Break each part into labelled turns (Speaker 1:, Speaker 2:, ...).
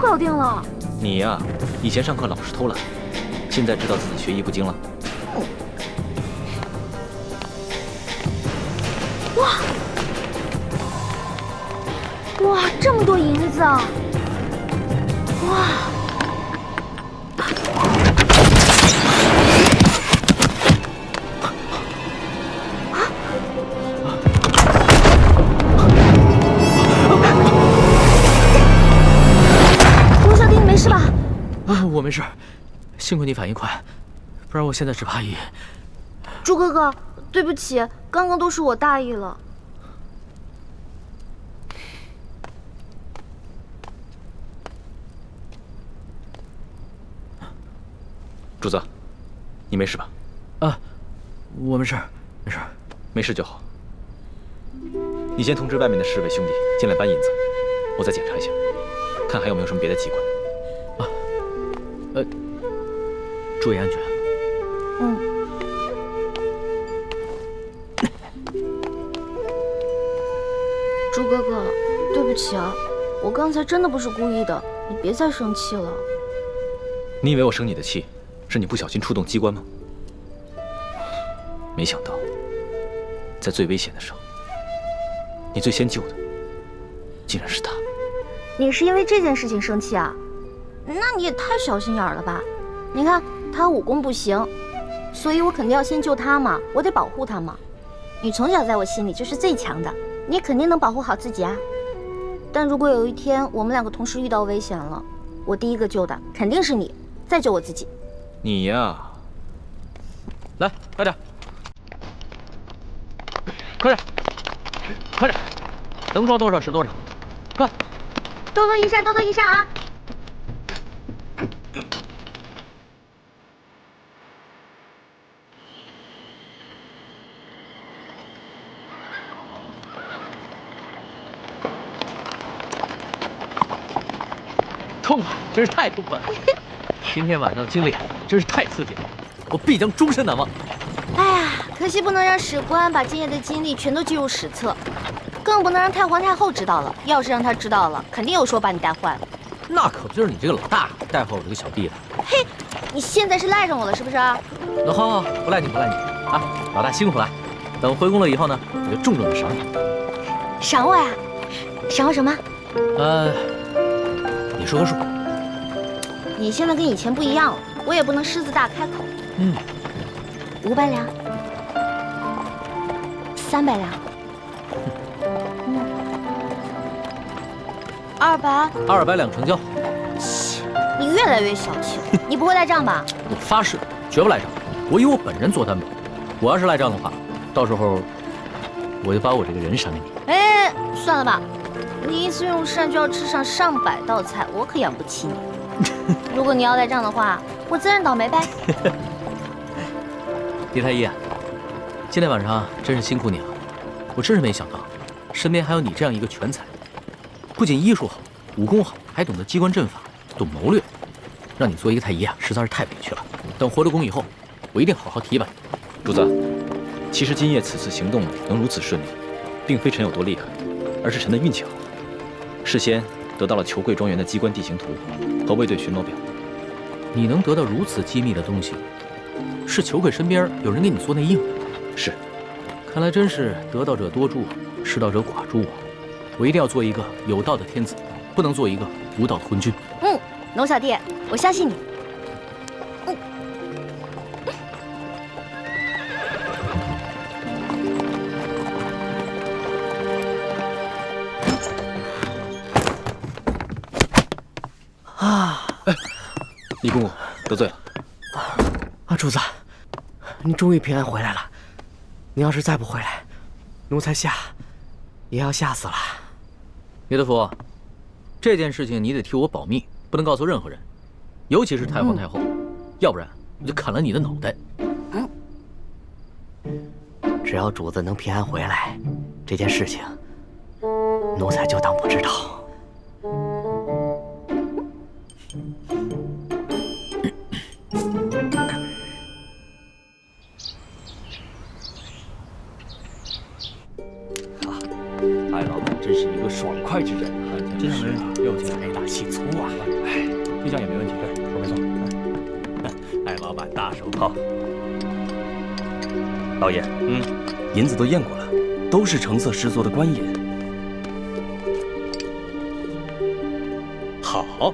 Speaker 1: 搞定了。
Speaker 2: 你呀，以前上课老是偷懒，现在知道自己学艺不精了。
Speaker 1: 哇，这么多银子啊！哇！罗小弟，你没事吧？
Speaker 3: 啊，我没事，幸亏你反应快，不然我现在只怕已……
Speaker 1: 朱哥哥，对不起，刚刚都是我大意了。
Speaker 2: 主子，你没事吧？
Speaker 3: 啊，我没事，没事，
Speaker 2: 没事就好。你先通知外面的侍卫兄弟进来搬银子，我再检查一下，看还有没有什么别的机关。
Speaker 3: 啊，注意安全。
Speaker 1: 嗯。朱哥哥，对不起啊，我刚才真的不是故意的，你别再生气了。
Speaker 2: 你以为我生你的气？是你不小心触动机关吗？没想到，在最危险的时候，你最先救的，竟然是他。
Speaker 1: 你是因为这件事情生气啊？那你也太小心眼了吧！你看他武功不行，所以我肯定要先救他嘛，我得保护他嘛。你从小在我心里就是最强的，你肯定能保护好自己啊。但如果有一天我们两个同时遇到危险了，我第一个救的肯定是你，再救我自己。
Speaker 2: 你呀，
Speaker 3: 来，快点，快点，快点，能装多少是多少，快！
Speaker 1: 多多益善，多多益善啊！
Speaker 3: 痛快，真是太痛快了！今天晚上的经历真是太刺激了，我必将终身难忘。
Speaker 1: 哎呀，可惜不能让史官把今夜的经历全都记入史册，更不能让太皇太后知道了。要是让她知道了，肯定有说把你带坏了。
Speaker 3: 那可不就是你这个老大带坏我这个小弟的。
Speaker 1: 嘿，你现在是赖上我了是不是？
Speaker 3: 那好，不赖你，不赖你啊！老大辛苦了，等回宫了以后呢，我就重重的赏你。
Speaker 1: 赏我呀？赏我什么？
Speaker 3: 你说个数。
Speaker 1: 你现在跟以前不一样了，我也不能狮子大开口。500两，300两，200
Speaker 3: 两成交。
Speaker 1: 你越来越小气了，你不会赖账吧？
Speaker 3: 我发誓，绝不赖账。我以我本人做担保。我要是赖账的话，到时候我就把我这个人赏给你。
Speaker 1: 哎，算了吧，你一次用膳就要吃上上百道菜，我可养不起你。如果你要赖账的话，我自认倒霉呗。
Speaker 3: 李太医，今天晚上真是辛苦你了。我真是没想到，身边还有你这样一个全才，不仅医术好，武功好，还懂得机关阵法，懂谋略。让你做一个太医啊，实在是太委屈了。等回了宫以后，我一定好好提拔你。
Speaker 2: 主子，其实今夜此次行动能如此顺利，并非臣有多厉害，而是臣的运气好。事先得到了裘贵庄园的机关地形图和卫队巡逻表。
Speaker 3: 你能得到如此机密的东西，是裘贵身边有人给你做内应？
Speaker 2: 是。
Speaker 3: 看来真是得道者多助，失道者寡助啊！我一定要做一个有道的天子，不能做一个无道的昏君。
Speaker 1: 龙小弟，我相信你。
Speaker 2: 李公公得罪了。
Speaker 4: 主子，你终于平安回来了。你要是再不回来，奴才也要吓死了。
Speaker 3: 李德福，这件事情你得替我保密，不能告诉任何人，尤其是太皇太后，要不然我就砍了你的脑袋。
Speaker 4: 只要主子能平安回来，这件事情奴才就当不知道。
Speaker 5: 太老板真是一个爽快之人啊！
Speaker 4: 真是财大气粗啊！
Speaker 5: 这项也没问题，对，说没错。
Speaker 6: 艾老板大手炮。老爷，银子都验过了，都是成色十足的官银。
Speaker 7: 好，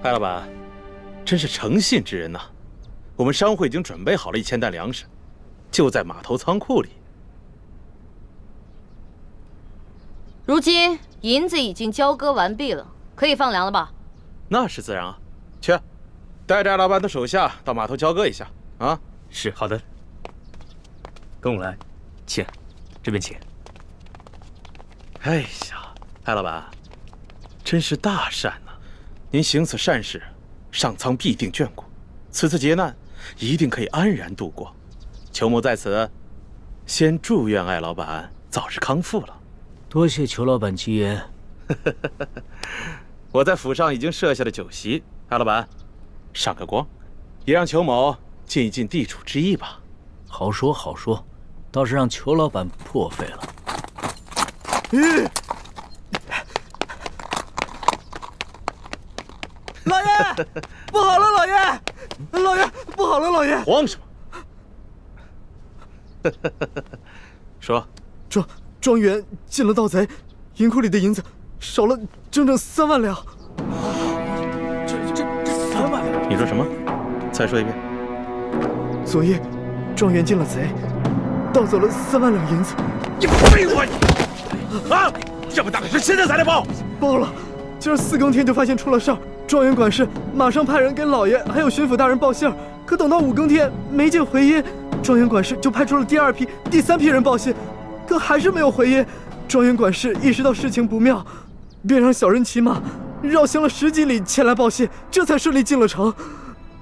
Speaker 7: 艾老板，真是诚信之人呐！我们商会已经准备好了1000担粮食，就在码头仓库里。
Speaker 8: 如今银子已经交割完毕了，可以放粮了吧？
Speaker 7: 那是自然啊，去，带着艾老板的手下到码头交割一下啊。
Speaker 6: 是，好的。跟我来，请，这边请。
Speaker 7: 哎呀，艾老板，真是大善呐！您行此善事，上苍必定眷顾，此次劫难一定可以安然度过。裘某在此，先祝愿艾老板早日康复了。
Speaker 3: 多谢裘老板吉言。
Speaker 7: 我在府上已经设下了酒席，艾老板，上个光，也让裘某尽一尽地主之谊吧。
Speaker 3: 好说好说，倒是让裘老板破费了。
Speaker 4: 老爷，不好了，老爷，老爷，不好了，老爷！
Speaker 7: 慌什么？说，
Speaker 4: 庄园进了盗贼，银库里的银子少了整整3万两。
Speaker 6: 这3万两？
Speaker 7: 你说什么？再说一遍。
Speaker 4: 昨夜，庄园进了贼，盗走了3万两银子。
Speaker 7: 你废话你！啊！这么大的事，现在才来报？
Speaker 4: 报了，今儿4更天就发现出了事儿。庄园管事马上派人给老爷还有巡抚大人报信儿，可等到5更天没见回音，庄园管事就派出了第2批、第3批人报信，可还是没有回音。庄园管事意识到事情不妙，便让小人骑马绕行了10几里前来报信，这才顺利进了城。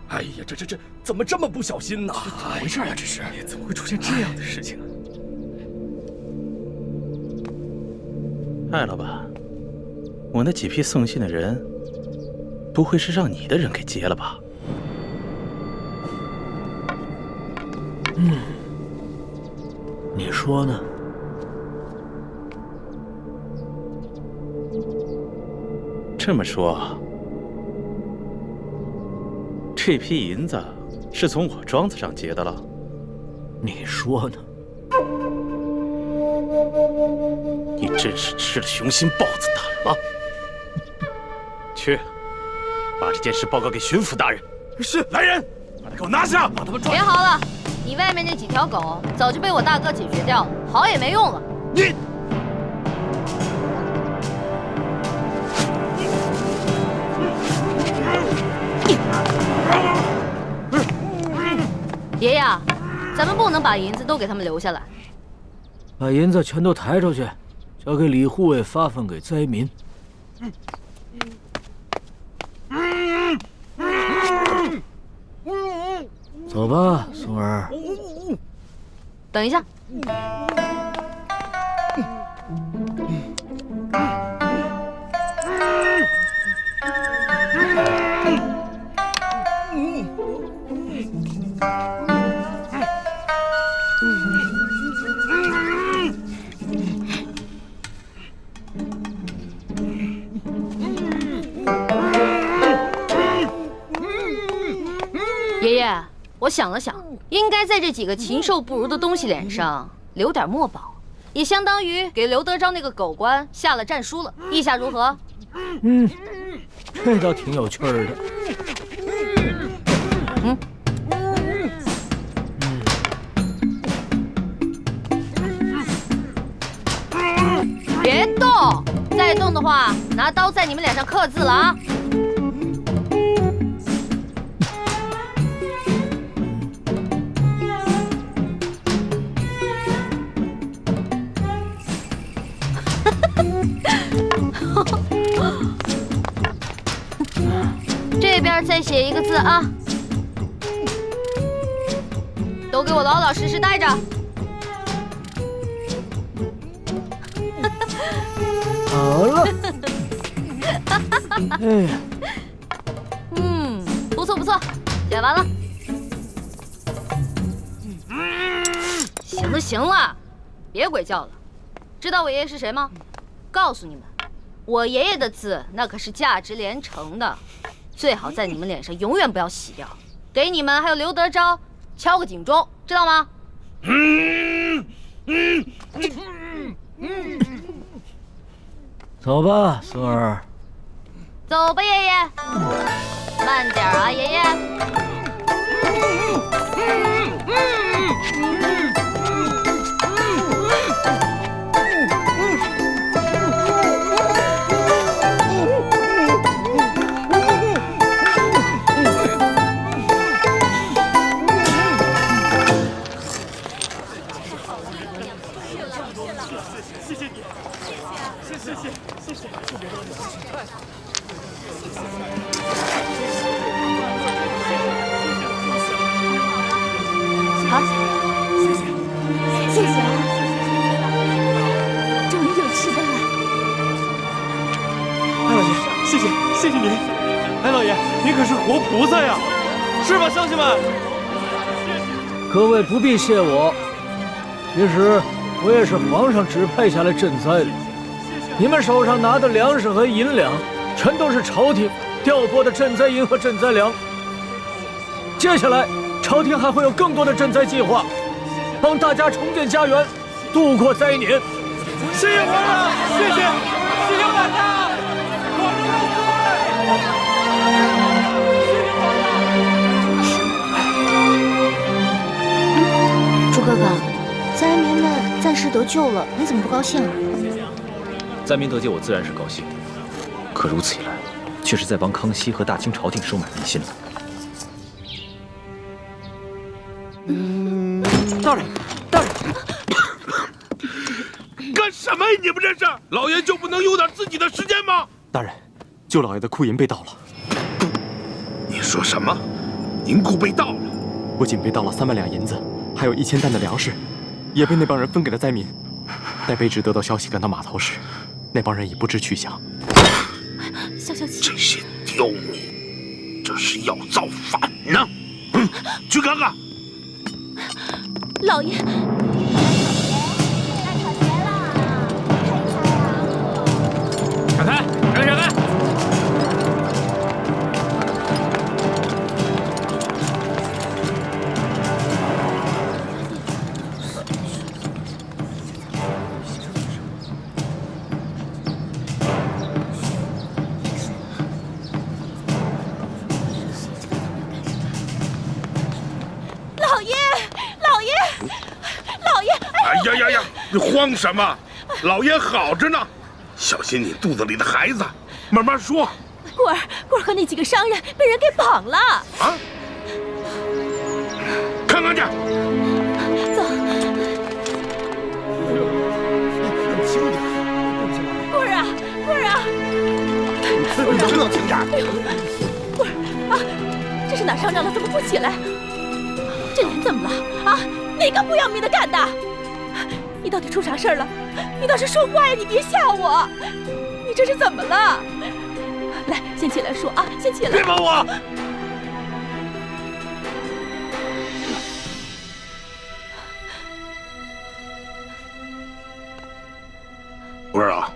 Speaker 6: 哎呀，这怎么这么不小心呢？怎么回事啊？这是
Speaker 4: 怎么会出现这样的事情啊？
Speaker 7: 艾老板，我那几批送信的人，不会是让你的人给劫了吧？
Speaker 3: 你说呢？
Speaker 7: 这么说，这批银子是从我庄子上劫的了？
Speaker 3: 你说呢？
Speaker 7: 你真是吃了雄心豹子胆了！去，把这件事报告给巡抚大人。
Speaker 4: 是，
Speaker 7: 来人，把他给我拿下，把他们抓。
Speaker 8: 别嚎了，你外面那几条狗早就被我大哥解决掉了，嚎也没用了。
Speaker 7: 你。
Speaker 8: 爷爷，咱们不能把银子都给他们留下来。
Speaker 3: 把银子全都抬出去，交给李护卫发放给灾民。走吧，松儿。
Speaker 8: 等一下。爷爷，我想了想，应该在这几个禽兽不如的东西脸上留点墨宝，也相当于给刘德昭那个狗官下了战书了。意下如何？
Speaker 3: 这倒挺有趣儿的。
Speaker 8: 别动！再动的话，拿刀在你们脸上刻字了啊！这边再写一个字啊！都给我老老实实待着。
Speaker 3: 好了。哎，
Speaker 8: 不错不错，写完了。行了行了，别鬼叫了。知道我爷爷是谁吗？告诉你们，我爷爷的字那可是价值连城的，最好在你们脸上永远不要洗掉。给你们还有刘德昭敲个警钟，知道吗？
Speaker 3: 走吧，孙儿。
Speaker 8: 走吧，爷爷。慢点啊，爷爷。
Speaker 1: 好，谢谢啊，终于有吃的了。
Speaker 4: 艾老爷，谢谢您。艾老爷，您可是活菩萨呀，是吧，乡亲们？
Speaker 9: 各位不必谢我，其实我也是皇上指派下来赈灾的。你们手上拿的粮食和银两，全都是朝廷调拨的赈灾银和赈灾粮。接下来，朝廷还会有更多的赈灾计划，帮大家重建家园，度过灾年。
Speaker 4: 谢谢皇上，谢谢大家，皇上万岁！
Speaker 1: 朱哥哥，灾民们暂时得救了，你怎么不高兴啊？
Speaker 2: 灾民得救，我自然是高兴。可如此一来，却是在帮康熙和大清朝廷收买民心了。
Speaker 4: 大人，
Speaker 10: 干什么呀？你们这是？老爷就不能有点自己的时间吗？
Speaker 5: 大人，舅老爷的库银被盗了。
Speaker 10: 你说什么？银库被盗了？
Speaker 5: 不仅被盗了3万两银子，还有1000担的粮食，也被那帮人分给了灾民。待卑职得到消息赶到码头时，那帮人已不知去向。
Speaker 1: 消气，
Speaker 10: 这些刁民，这是要造反呢！去看看。
Speaker 1: 老爷，
Speaker 6: 闪开！闪开！
Speaker 10: 呀！你慌什么？老爷好着呢，小心你肚子里的孩子。慢慢说。
Speaker 1: 棍儿和那几个商人被人给绑了。
Speaker 10: 啊？看看去。
Speaker 1: 走。轻点，棍儿啊！
Speaker 10: 知道轻点。
Speaker 1: 棍儿啊，这是哪上当了？怎么不起来？这人怎么了？啊？哪个不要命的干的？你到底出啥事儿了？你倒是说话呀！你别吓我！你这是怎么了？来，先起来说啊！先起来！
Speaker 10: 别碰我！我说啊，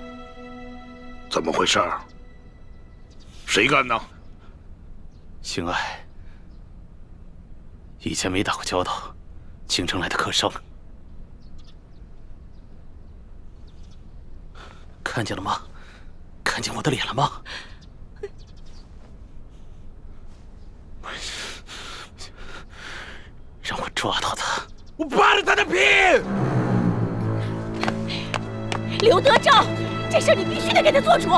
Speaker 10: 怎么回事？谁干的？
Speaker 6: 邢爱，以前没打过交道，京城来的客商。看见了吗？看见我的脸了吗？让我抓到他！
Speaker 10: 我扒了他的皮！
Speaker 1: 刘德昭，这事儿你必须得给他做主。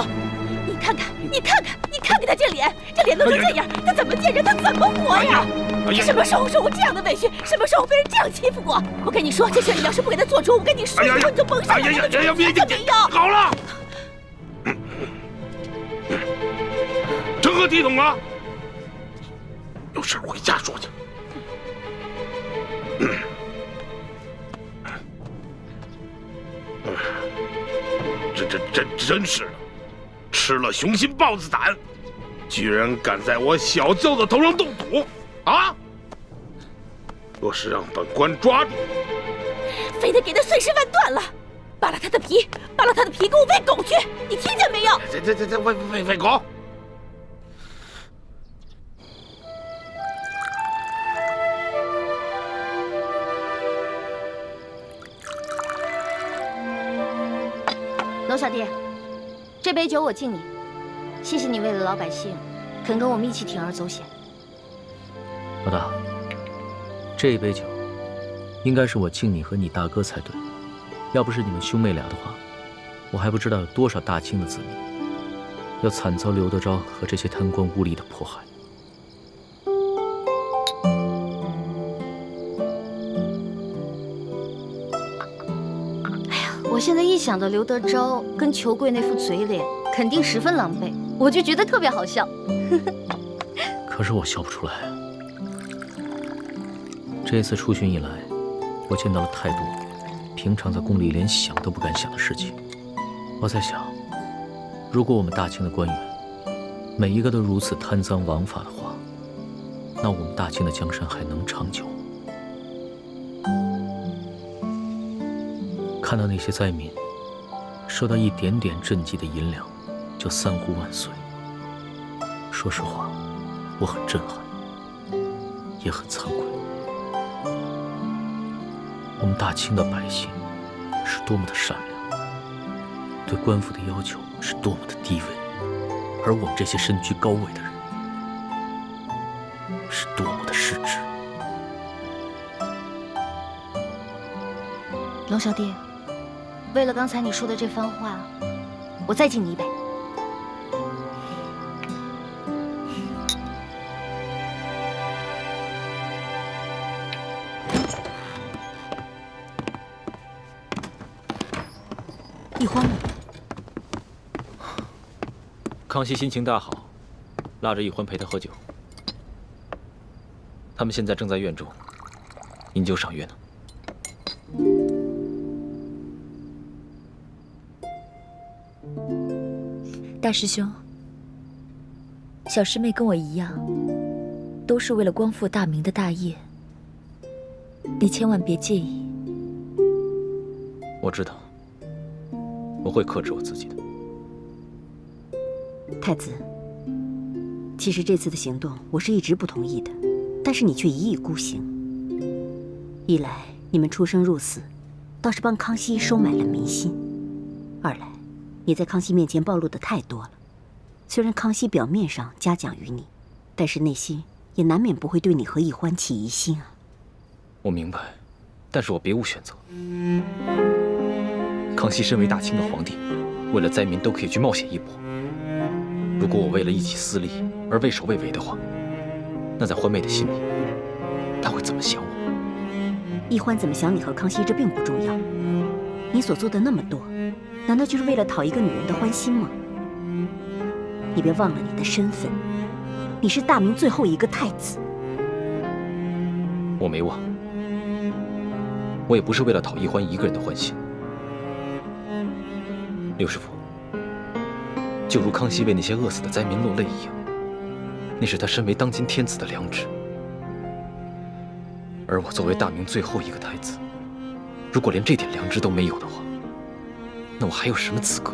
Speaker 1: 你看看他这脸都成这样，他怎么见人？他怎么活呀？你什么时候受过这样的委屈？什么时候被人这样欺负过？我跟你说，这事你要是不给他做主，我跟你说，以后你就甭想有这个没有。
Speaker 10: 好了，成何体统啊！有事回家说去。这真是的，吃了雄心豹子胆，居然敢在我小舅子头上动土啊！若是让本官抓住，
Speaker 1: 非得给他碎尸万段了。
Speaker 11: 扒了他的皮，扒了他的皮，给我喂狗去！你听见没有？
Speaker 10: 这喂狗！
Speaker 1: 娄小弟，这杯酒我敬你，谢谢你为了老百姓，肯跟我们一起铤而走险。
Speaker 3: 老大，这杯酒应该是我敬你和你大哥才对。要不是你们兄妹俩的话，我还不知道有多少大清的子民要惨遭刘德昭和这些贪官污吏的迫害。
Speaker 1: 我现在一想到刘德昭跟裘贵那副嘴脸，肯定十分狼狈，我就觉得特别好笑。
Speaker 3: 可是我笑不出来。这次出巡以来，我见到了太多平常在宫里连想都不敢想的事情。我在想，如果我们大清的官员每一个都如此贪赃枉法的话，那我们大清的江山还能长久吗？看到那些灾民收到一点点赈济的银两就三呼万岁，说实话，我很震撼，也很惭愧。我们大清的百姓是多么的善良，对官府的要求是多么的低微，而我们这些身居高位的人是多么的失职。
Speaker 1: 娄小弟，为了刚才你说的这番话，我再敬你一杯。
Speaker 11: 易欢呢？
Speaker 2: 康熙心情大好，拉着易欢陪他喝酒。他们现在正在院中饮酒赏月呢。
Speaker 12: 大师兄，小师妹跟我一样，都是为了光复大明的大业，你千万别介意。
Speaker 2: 我知道，我会克制我自己的。
Speaker 13: 太子，其实这次的行动我是一直不同意的，但是你却一意孤行。一来你们出生入死，倒是帮康熙收买了民心；二来，你在康熙面前暴露的太多了。虽然康熙表面上嘉奖于你，但是内心也难免不会对你和易欢起疑心啊。
Speaker 2: 我明白，但是我别无选择。康熙身为大清的皇帝，为了灾民都可以去冒险一搏。如果我为了一己私利而畏首畏尾的话，那在欢妹的心里，她会怎么想我？
Speaker 13: 易欢怎么想你和康熙，这并不重要。你所做的那么多，难道就是为了讨一个女人的欢心吗？你别忘了你的身份，你是大明最后一个太子。
Speaker 2: 我没忘，我也不是为了讨易欢一个人的欢心。刘师傅，就如康熙为那些饿死的灾民落泪一样，那是他身为当今天子的良知。而我作为大明最后一个太子，如果连这点良知都没有的话，那我还有什么资格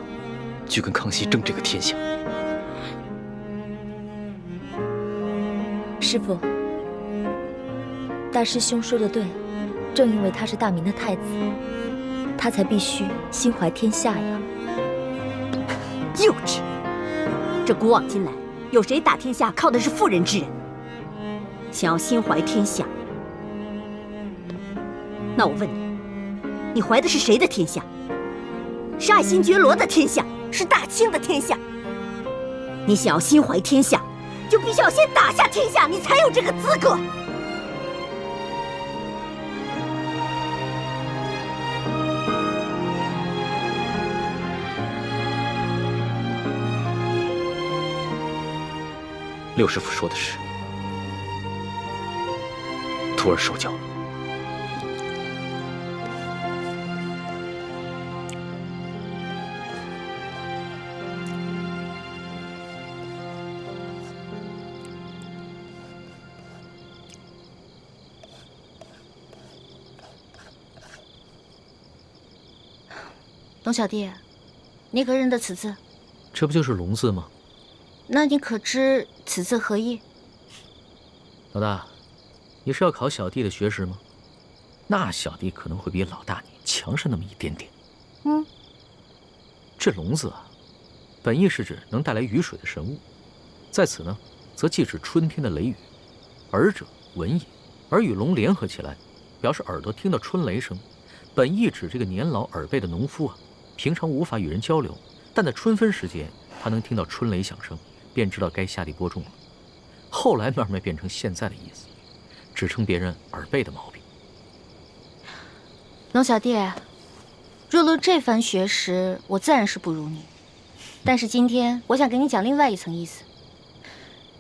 Speaker 2: 去跟康熙争这个天下？
Speaker 12: 师父，大师兄说的对，正因为他是大明的太子，他才必须心怀天下呀。
Speaker 13: 幼稚！这古往今来，有谁打天下靠的是妇人之仁？想要心怀天下，那我问你，你怀的是谁的天下？是爱新觉罗的天下，是大清的天下。你想要心怀天下，就必须要先打下天下，你才有这个资格。
Speaker 2: 六师傅说的是，徒儿受教。
Speaker 1: 董小弟，你可认得此字？
Speaker 3: 这不就是龙字吗？
Speaker 1: 那你可知此字何意？
Speaker 3: 老大，你是要考小弟的学识吗？那小弟可能会比老大你强上那么一点点。这龙字啊，本意是指能带来雨水的神物，在此呢，则既指春天的雷雨。耳者闻也，而与龙联合起来，表示耳朵听到春雷声。本意指这个年老耳背的农夫啊，平常无法与人交流，但在春分时节，他能听到春雷响声，便知道该下地播种了。后来慢慢变成现在的意思，指称别人耳背的毛病。
Speaker 1: 龙小弟，若论这番学识，我自然是不如你。但是今天我想给你讲另外一层意思。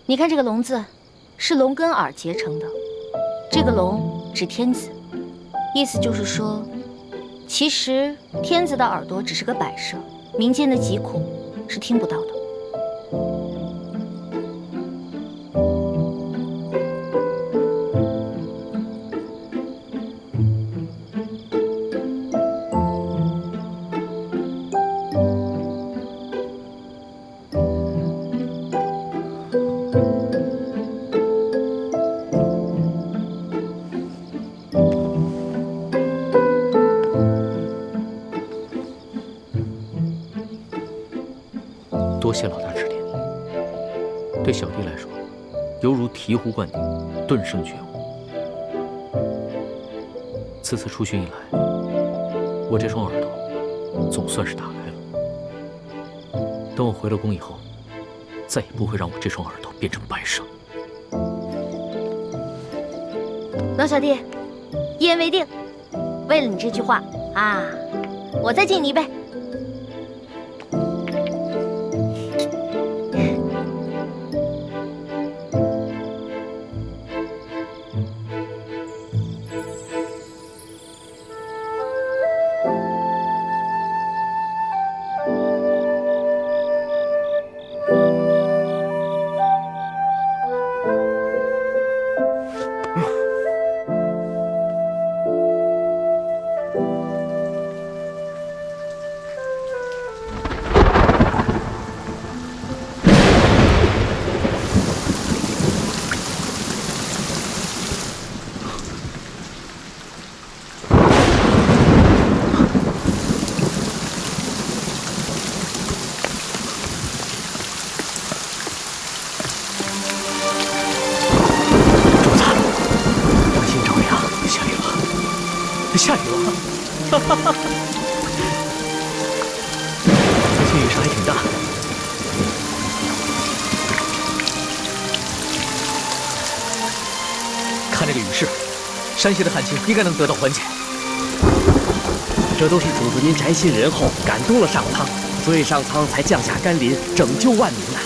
Speaker 1: 你看这个龙字，是龙跟耳结成的，这个龙指天子，意思就是说，其实天子的耳朵只是个摆设，民间的疾苦是听不到的。
Speaker 3: 多谢老大指点，对小弟来说，犹如醍醐灌顶，顿生觉悟。此次出巡以来，我这双耳朵总算是打开了。等我回了宫以后，再也不会让我这双耳朵变成白纱。
Speaker 1: 龙小弟，一言为定。为了你这句话啊，我再敬你一杯。
Speaker 3: 下雨了，哈哈哈！最近雨势还挺大。看这个雨势，山西的旱情应该能得到缓解。
Speaker 14: 这都是主子您宅心仁厚，感动了上苍，所以上苍才降下甘霖，拯救万民呐。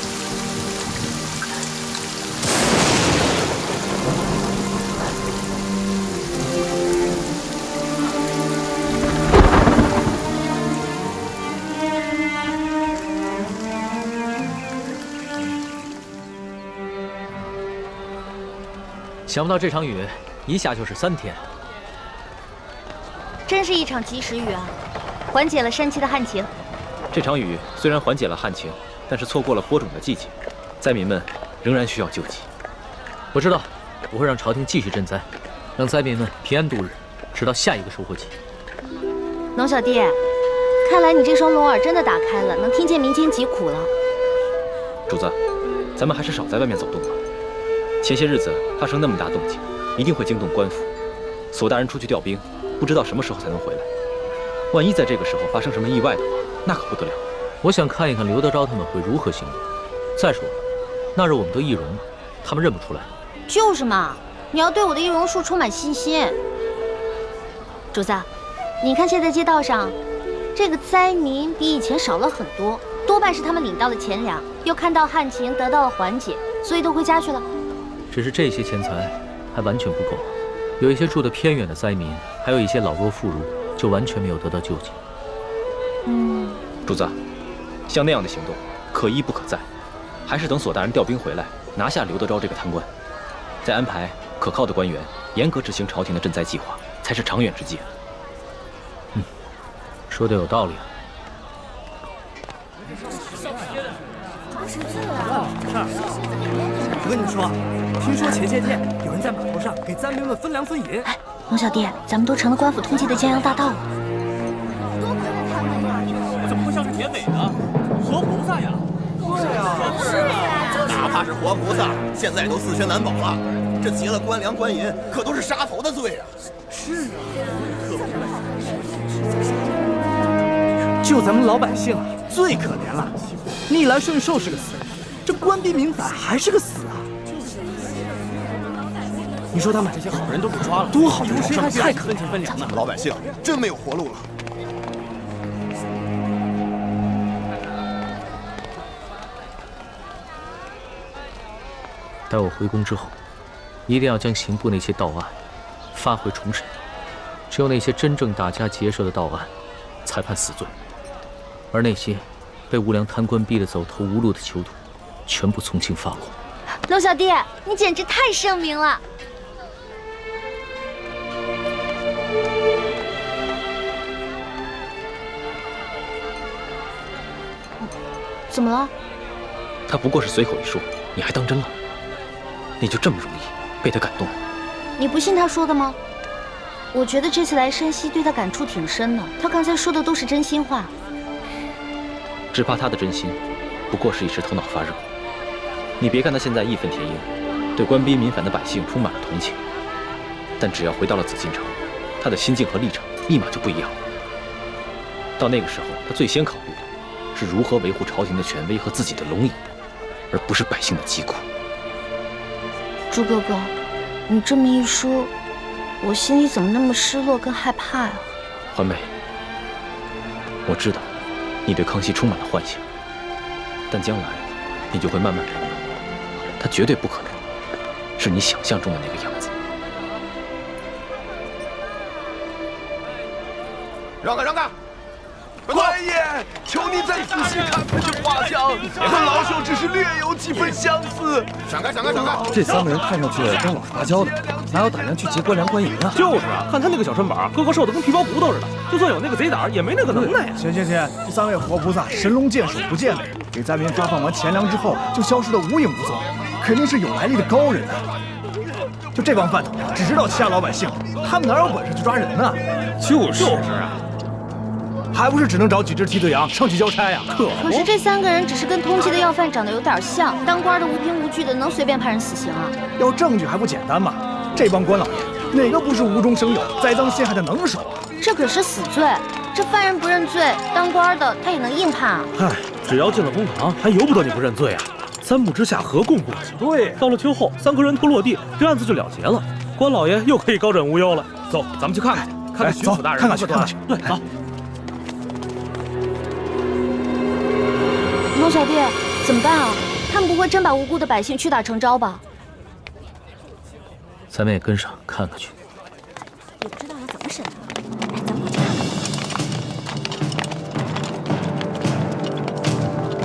Speaker 3: 想不到这场雨一下就是3天，
Speaker 1: 真是一场及时雨啊，缓解了山区的旱情。
Speaker 2: 这场雨虽然缓解了旱情，但是错过了播种的季节，灾民们仍然需要救济。
Speaker 3: 我知道，我会让朝廷继续赈灾，让灾民们平安度日，直到下一个收获季。
Speaker 1: 龙小弟，看来你这双龙耳真的打开了，能听见民间疾苦了。
Speaker 2: 主子，咱们还是少在外面走动吧。前些日子发生那么大动静，一定会惊动官府。索大人出去调兵，不知道什么时候才能回来。万一在这个时候发生什么意外的话，那可不得了。
Speaker 3: 我想看一看刘德昭他们会如何行动。再说了，那日我们得易容，他们认不出来。
Speaker 1: 就是嘛，你要对我的易容术充满信心。主子，你看现在街道上，这个灾民比以前少了很多，多半是他们领到了钱粮，又看到旱情得到了缓解，所以都回家去了。
Speaker 3: 只是这些钱财还完全不够，有一些住得偏远的灾民，还有一些老弱妇孺，就完全没有得到救济。
Speaker 2: 主子，像那样的行动，可一不可再，还是等索大人调兵回来，拿下刘德昭这个贪官，再安排可靠的官员，严格执行朝廷的赈灾计划，才是长远之计。
Speaker 3: 说的有道理啊。
Speaker 11: 识字啊！
Speaker 4: 我跟你们说，听说前些天有人在码头上给灾民们分粮分银。
Speaker 1: 哎，龙小弟，咱们都成了官府通缉的江洋大盗了。
Speaker 3: 怎么会像是甜美呢？活菩萨呀！
Speaker 11: 对呀，是呀，
Speaker 15: 哪怕是活菩萨，现在都自身难保了。这劫了官粮官银，可都是杀头的罪啊！
Speaker 4: 是啊，就咱们老百姓最可怜了。逆来顺受是个死人，这官逼民反还是个死啊！你说他们这些好人都被抓了，多好的事，太可怜分粮了。
Speaker 15: 老百姓真没有活路了。
Speaker 3: 待我回宫之后，一定要将刑部那些盗案发回重审，只有那些真正打家劫舍的盗案，才判死罪，而那些被无良贪官逼得走投无路的囚徒，全部从轻发落。
Speaker 1: 龙小弟，你简直太圣明了！怎么了？
Speaker 2: 他不过是随口一说，你还当真了？你就这么容易被他感动了？
Speaker 1: 你不信他说的吗？我觉得这次来山西对他感触挺深的，他刚才说的都是真心话。
Speaker 2: 只怕他的真心不过是一时头脑发热。你别看他现在义愤填膺，对官逼民反的百姓充满了同情，但只要回到了紫禁城，他的心境和立场立马就不一样了。到那个时候，他最先考虑的是如何维护朝廷的权威和自己的龙椅，而不是百姓的疾苦。
Speaker 1: 朱哥哥，你这么一说，我心里怎么那么失落跟害怕呀？
Speaker 2: 环美，我知道你对康熙充满了幻想，但将来你就会慢慢明白，他绝对不可能是你想象中的那个样子。
Speaker 15: 让开，让开！官爷，求你再仔细看看这画像，和老朽只是略有几分相似。闪开，闪开，闪开！
Speaker 6: 这3个人看上去跟老实巴交的，哪有胆量去劫官粮官银啊？
Speaker 14: 就是啊，看他那个小身板，个个瘦的跟皮包骨头似的，就算有那个贼胆，也没那个能耐呀。
Speaker 16: 行，这3位活菩萨神龙见首不见尾，给灾民发放完钱粮之后就消失得无影无踪，肯定是有来历的高人啊！就这帮饭桶，只知道欺压老百姓，他们哪有本事去抓人呢？
Speaker 6: 就是啊。
Speaker 16: 还不是只能找几只替罪羊上去交差呀？
Speaker 1: 可是这3个人只是跟通缉的要犯长得有点像，当官的无凭无据的，能随便判人死刑啊？
Speaker 16: 要证据还不简单吗？这帮官老爷哪个不是无中生有、栽赃陷害的能手啊？
Speaker 1: 这可是死罪，这犯人不认罪，当官的他也能硬判啊。
Speaker 14: 嗨，只要进了公堂，还由不得你不认罪啊！3步之下，何共过去？对，到了秋后，3个人头落地，这案子就了结了，官老爷又可以高枕无忧了。走，咱们去看看去，看看巡抚大人
Speaker 16: 看看去，看看去。
Speaker 14: 对，走。
Speaker 1: 龙小弟，怎么办啊？他们不会真把无辜的百姓屈打成招吧？
Speaker 3: 咱们也跟上看看去。
Speaker 11: 也不知道要怎么审啊！来，咱们过去看看。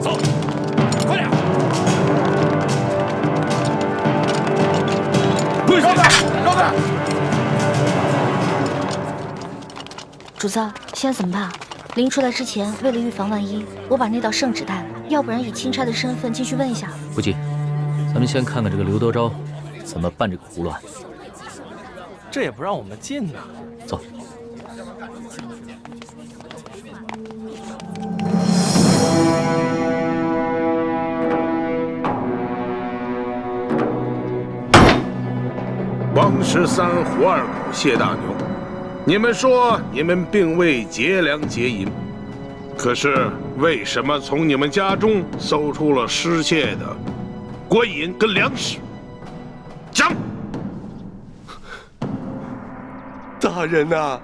Speaker 14: 走，快点！
Speaker 15: 让开，让开！
Speaker 1: 主子，现在怎么办？临出来之前，为了预防万一，我把那道圣旨带了，要不然以钦差的身份进去问一下。
Speaker 3: 不急，咱们先看看这个刘德昭怎么办这个葫芦案。
Speaker 5: 这也不让我们进呐！
Speaker 3: 走。
Speaker 10: 王13、胡二狗、谢大牛，你们说你们并未劫粮劫银，可是为什么从你们家中搜出了失窃的官银跟粮食？讲。
Speaker 15: 大人呐，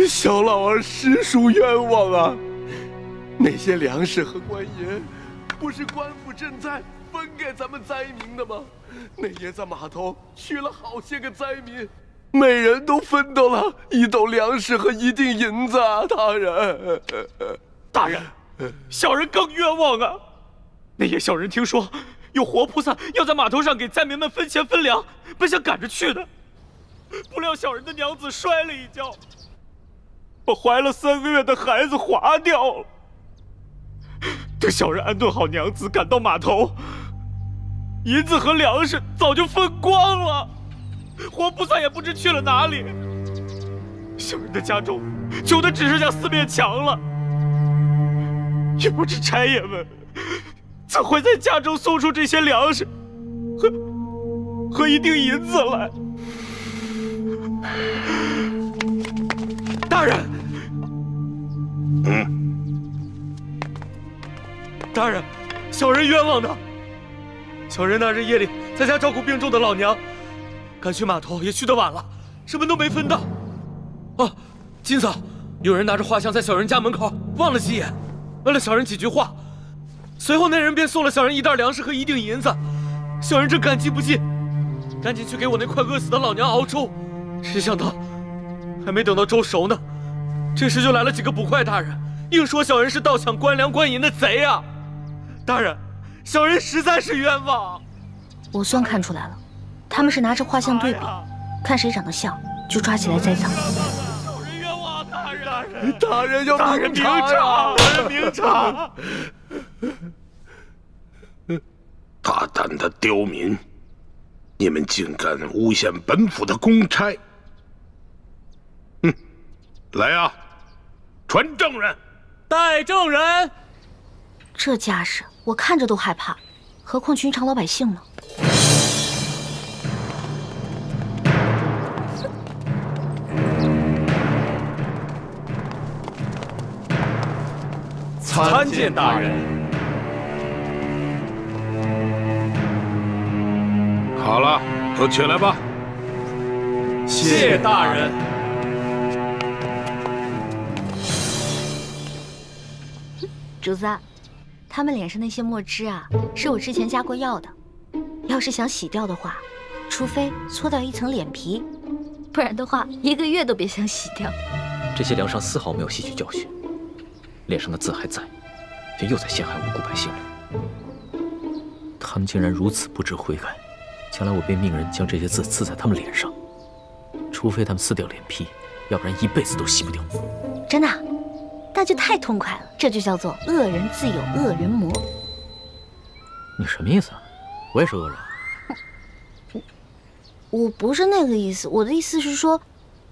Speaker 15: 小老儿实属冤枉啊！那些粮食和官银，不是官府赈灾分给咱们灾民的吗？那爷在码头娶了好些个灾民，每人都分到了1斗粮食和1锭银子啊！大人，
Speaker 14: 小人更冤枉啊！那夜小人听说有活菩萨要在码头上给灾民们分钱分粮，本想赶着去的，不料小人的娘子摔了一跤，把怀了3个月的孩子划掉了。
Speaker 5: 等小人安顿好娘子，赶到码头，银子和粮食早就分光了，活菩萨也不知去了哪里。小人的家中穷的只剩下4面墙了，也不知差爷们怎会在家中送出这些粮食和一锭银子来。大人，大人，小人冤枉的。小人那日夜里在家照顾病重的老娘，赶去码头也去得晚了，什么都没分到。哦，今早有人拿着画像在小人家门口望了几眼，问了小人几句话，随后那人便送了小人1袋粮食和1锭银子。小人正感激不尽，赶紧去给我那快饿死的老娘熬粥，谁想到还没等到粥熟呢，这时就来了几个捕快大人，硬说小人是盗抢官粮官银的贼啊！大人，小人实在是冤枉。
Speaker 1: 我算看出来了，他们是拿着画像对比，看谁长得像就抓起来栽赃。
Speaker 5: 小人冤枉，大人！大人要明察！大人明察！
Speaker 10: 大胆的刁民，你们竟敢诬陷本府的公差！来啊，传证人！
Speaker 5: 带证人！
Speaker 1: 这架势我看着都害怕，何况寻常老百姓呢？
Speaker 5: 参见大人。
Speaker 10: 好了，都起来吧。
Speaker 5: 谢大人。
Speaker 1: 主子，他们脸上那些墨汁啊，是我之前加过药的。要是想洗掉的话，除非搓掉一层脸皮，不然的话1个月都别想洗掉。
Speaker 2: 这些梁上丝毫没有吸取教训，脸上的字还在，却又在陷害无辜百姓了。
Speaker 3: 他们竟然如此不知悔改，将来我便命人将这些字刺在他们脸上，除非他们撕掉脸皮，要不然一辈子都洗不掉。
Speaker 1: 真的？那就太痛快了，这就叫做恶人自有恶人磨。
Speaker 3: 你什么意思啊？我也是恶人。
Speaker 1: 我不是那个意思，我的意思是说，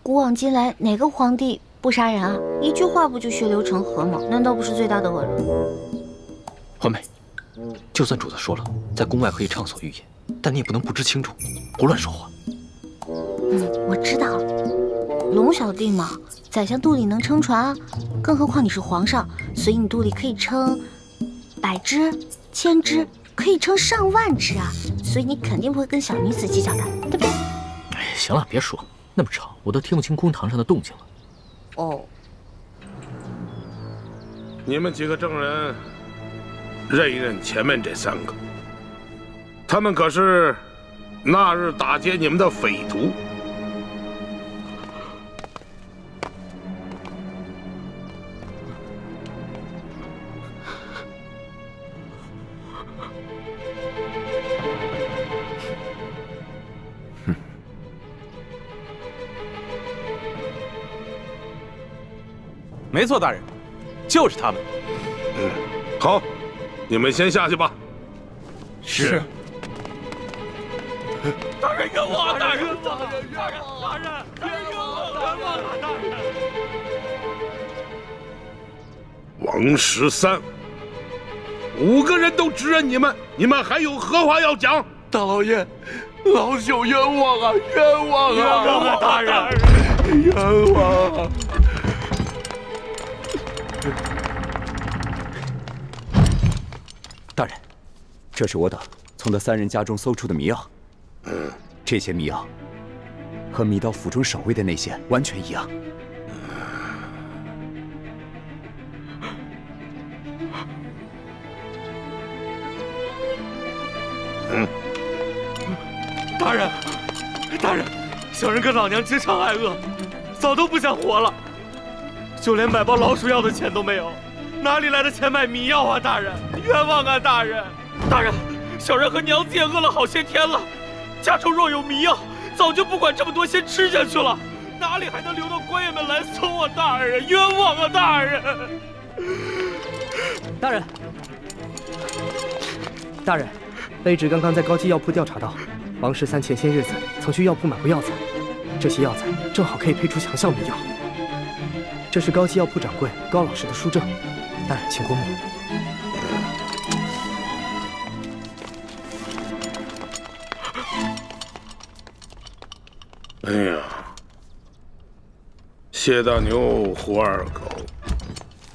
Speaker 1: 古往今来哪个皇帝不杀人啊？一句话不就血流成河吗？难道不是最大的恶人？
Speaker 2: 环美，就算主子说了，在宫外可以畅所欲言，但你也不能不知轻重，胡乱说话。
Speaker 1: 我知道了。龙小弟嘛，宰相肚里能撑船啊，更何况你是皇上，所以你肚里可以撑100只、1000只，可以撑上万只啊，所以你肯定不会跟小女子计较的，对不对？
Speaker 3: 哎，行了，别说那么吵，我都听不清公堂上的动静了。
Speaker 1: 哦，
Speaker 10: 你们几个证人，认一认前面这3个，他们可是那日打劫你们的匪徒。
Speaker 14: 没错，大人，就是他们。
Speaker 10: 好，你们先下去吧。
Speaker 14: 是。
Speaker 5: 大人冤枉！大人冤枉！大人冤枉！大人冤枉！大人！
Speaker 10: 王13，5个人都指认你们，你们还有何话要讲？
Speaker 15: 大老爷，老朽冤枉啊！冤枉啊！
Speaker 5: 冤枉啊！大人，
Speaker 15: 冤枉啊！
Speaker 17: 大人，这是我等从那3人家中搜出的迷药。这些迷药和密道府中守卫的那些完全一样。
Speaker 5: 大人，大人，小人跟老娘直肠挨饿，早都不想活了，就连买包老鼠药的钱都没有，哪里来的钱买迷药啊？大人，冤枉啊！大人，大人，小人和娘子也饿了好些天了，家中若有迷药，早就不管这么多，先吃下去了，哪里还能留到官员们来搜啊？大人，冤枉啊！大人，
Speaker 3: 大人，
Speaker 4: 大人，卑职刚刚在高级药铺调查到，王13前些日子曾去药铺买过药材，这些药材正好可以配出强效迷药。这是高级药铺掌柜高老师的书证，大人请过目。
Speaker 10: 哎呀，谢大牛、胡二狗，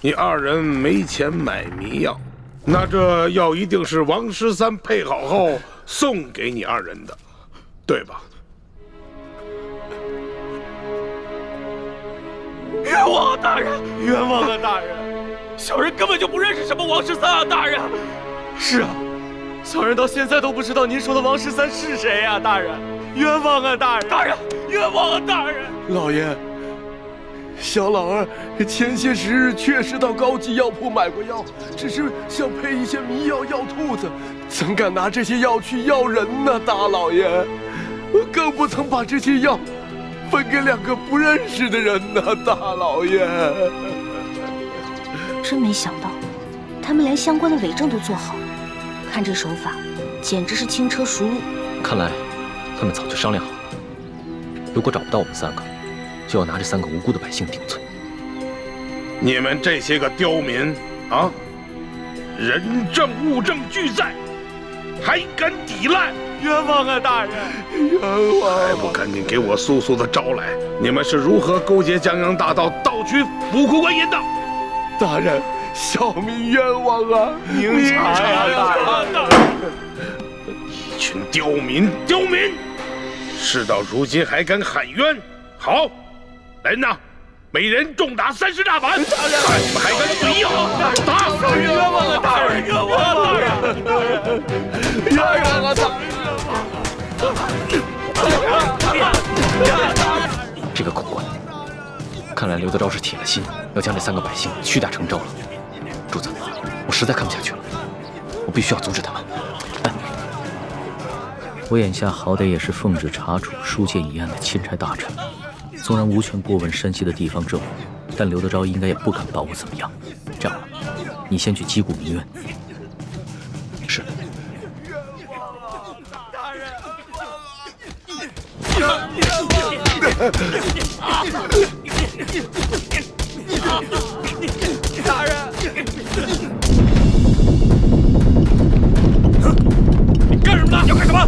Speaker 10: 你二人没钱买迷药，那这药一定是王13配好后送给你二人的，对吧？
Speaker 5: 冤枉啊，大人！冤枉啊，大人！小人根本就不认识什么王13啊，大人！是啊，小人到现在都不知道您说的王13是谁啊，大人！冤枉啊，大人！大人，冤枉啊，大人！
Speaker 15: 老爷，小老儿前些时日确实到高级药铺买过药，只是想配一些迷药药兔子，怎敢拿这些药去药人呢？大老爷，更不曾把这些药分给2个不认识的人呢，大老爷。
Speaker 1: 真没想到，他们连相关的伪证都做好了，看这手法，简直是轻车熟路。
Speaker 2: 看来他们早就商量好了，如果找不到我们3个，就要拿这3个无辜的百姓顶罪。
Speaker 10: 你们这些个刁民啊，人证物证俱在，还敢抵赖？
Speaker 5: 冤枉啊，大人！
Speaker 15: 冤枉！
Speaker 10: 还不赶紧给我速速的招来！你们是如何勾结江洋大盗，盗取府库官银的？
Speaker 15: 大人，小民冤枉啊！
Speaker 5: 明察呀，大人！
Speaker 10: 一群刁民，刁民！事到如今还敢喊冤？好，来人呐，每人重打30大板！看你们还敢嘴硬！打死
Speaker 5: 冤枉啊，大人！冤枉啊，大人！
Speaker 15: 冤枉啊，大人！
Speaker 2: 这个狗官，看来刘德昭是铁了心要将这3个百姓屈打成招了。主子，我实在看不下去了，我必须要阻止他们。
Speaker 3: 我眼下好歹也是奉旨查处书剑一案的钦差大臣，纵然无权过问山西的地方政务，但刘德昭应该也不敢把我怎么样。这样吧，你先去击鼓鸣冤。
Speaker 2: 是。
Speaker 5: 大人，你干什么呢？要干什么？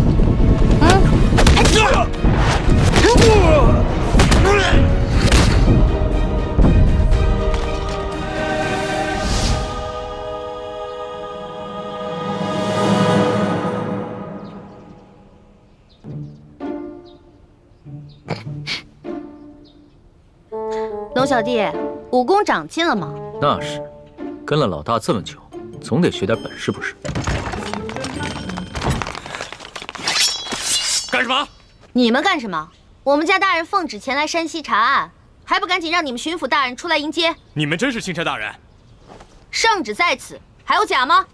Speaker 8: 龙小弟，武功长进了吗？
Speaker 3: 那是，跟了老大这么久，总得学点本事不是？
Speaker 5: 干什么？
Speaker 8: 你们干什么？我们家大人奉旨前来山西查案，还不赶紧让你们巡抚大人出来迎接？
Speaker 5: 你们真是钦差大人？
Speaker 8: 圣旨在此，还有假吗？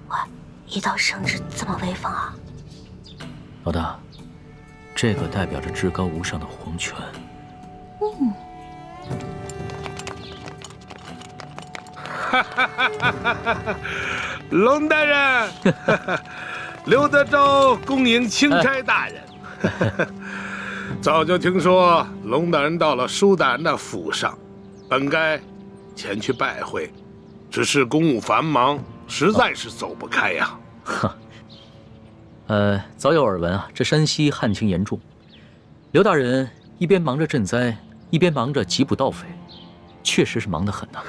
Speaker 1: 哇，一道圣旨这么威风啊！
Speaker 3: 老大，这个代表着至高无上的皇权。
Speaker 10: 龙大人，刘德昭恭迎钦差大人。早就听说龙大人到了舒大人的府上，本该前去拜会，只是公务繁忙，实在是走不开呀。
Speaker 3: 早有耳闻啊，这山西旱情严重，刘大人一边忙着赈灾，一边忙着缉捕盗匪，确实是忙得很呐。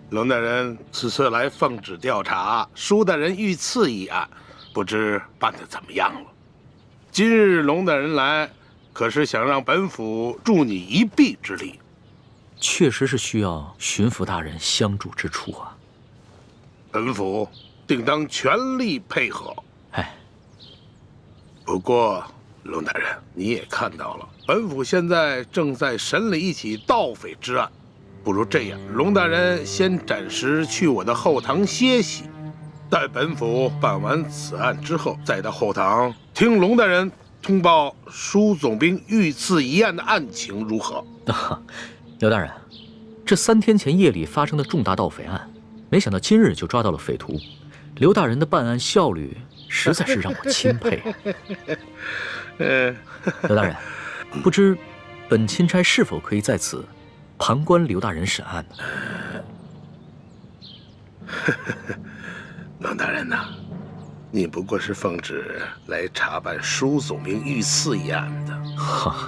Speaker 10: 龙大人此次来奉旨调查舒大人遇刺一案，不知办得怎么样了？今日龙大人来，可是想让本府助你一臂之力？
Speaker 3: 确实是需要巡抚大人相助之处啊。
Speaker 10: 本府定当全力配合。
Speaker 3: 哎，
Speaker 10: 不过龙大人，你也看到了，本府现在正在审理一起盗匪之案。不如这样，龙大人先暂时去我的后堂歇息，待本府办完此案之后，再到后堂听龙大人通报舒总兵遇刺一案的案情如何？
Speaker 3: 刘大人，这3天前夜里发生的重大盗匪案，没想到今日就抓到了匪徒。刘大人的办案效率实在是让我钦佩。刘大人，不知本钦差是否可以在此旁观刘大人审案呢？
Speaker 10: 冷大人呐，你不过是奉旨来查办舒总兵遇刺一案的。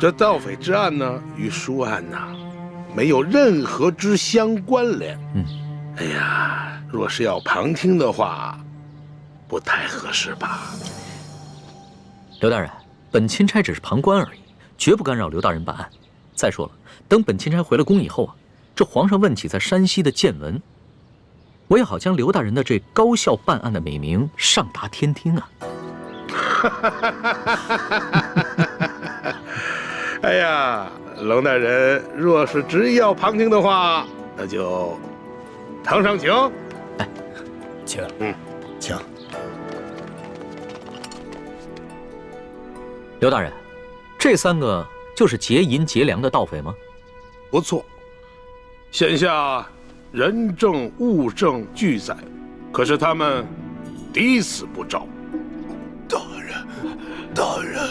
Speaker 10: 这盗匪之案呢，与舒案呐，没有任何之相关联。哎呀，若是要旁听的话，不太合适吧？
Speaker 3: 刘大人，本钦差只是旁观而已，绝不干扰刘大人办案。再说了，等本钦差回了宫以后啊，这皇上问起在山西的见闻，我也好将刘大人的这高效办案的美名上达天听啊！
Speaker 10: 哎呀，冷大人，若是执意要旁听的话，那就堂上请。
Speaker 3: 哎，请，
Speaker 10: 请。
Speaker 3: 刘大人，这3个就是劫银劫粮的盗匪吗？
Speaker 10: 不错，现下人证物证俱在，可是他们抵死不招。
Speaker 15: 大人，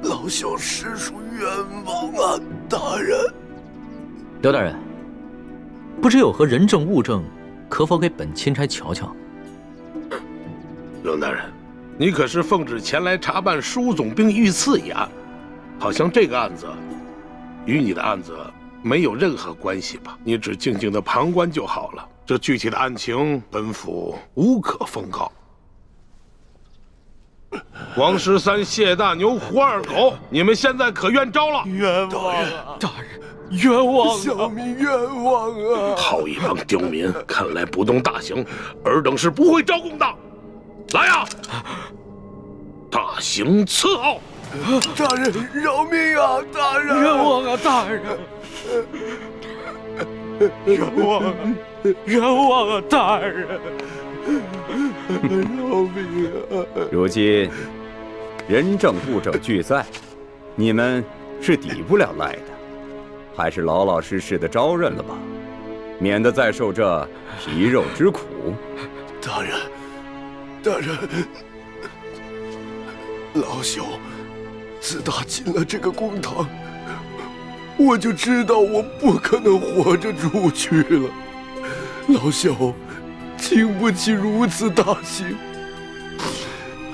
Speaker 15: 老朽实属冤枉啊！大人，
Speaker 3: 刘大人，不知有何人证物证，可否给本钦差瞧瞧？
Speaker 10: 冷大人，你可是奉旨前来查办舒总兵遇刺一案，好像这个案子与你的案子没有任何关系吧？你只静静的旁观就好了。这具体的案情，本府无可奉告。王13、谢大牛、胡二狗，你们现在可愿招了？
Speaker 15: 冤枉啊！
Speaker 5: 大人，冤枉啊！
Speaker 15: 小民冤枉啊！
Speaker 10: 好一帮刁民，看来不动大刑，尔等是不会招供的。来呀！大刑伺候！
Speaker 15: 大人饶命啊！大人，
Speaker 5: 冤枉啊！大人，冤枉啊！冤枉啊！大人，
Speaker 15: 饶命啊！
Speaker 17: 如今人证物证俱在，你们是抵不了赖的，还是老老实实的招认了吧，免得再受这皮肉之苦。
Speaker 15: 大人，老朽自打进了这个公堂，我就知道我不可能活着出去了。老朽经不起如此大刑，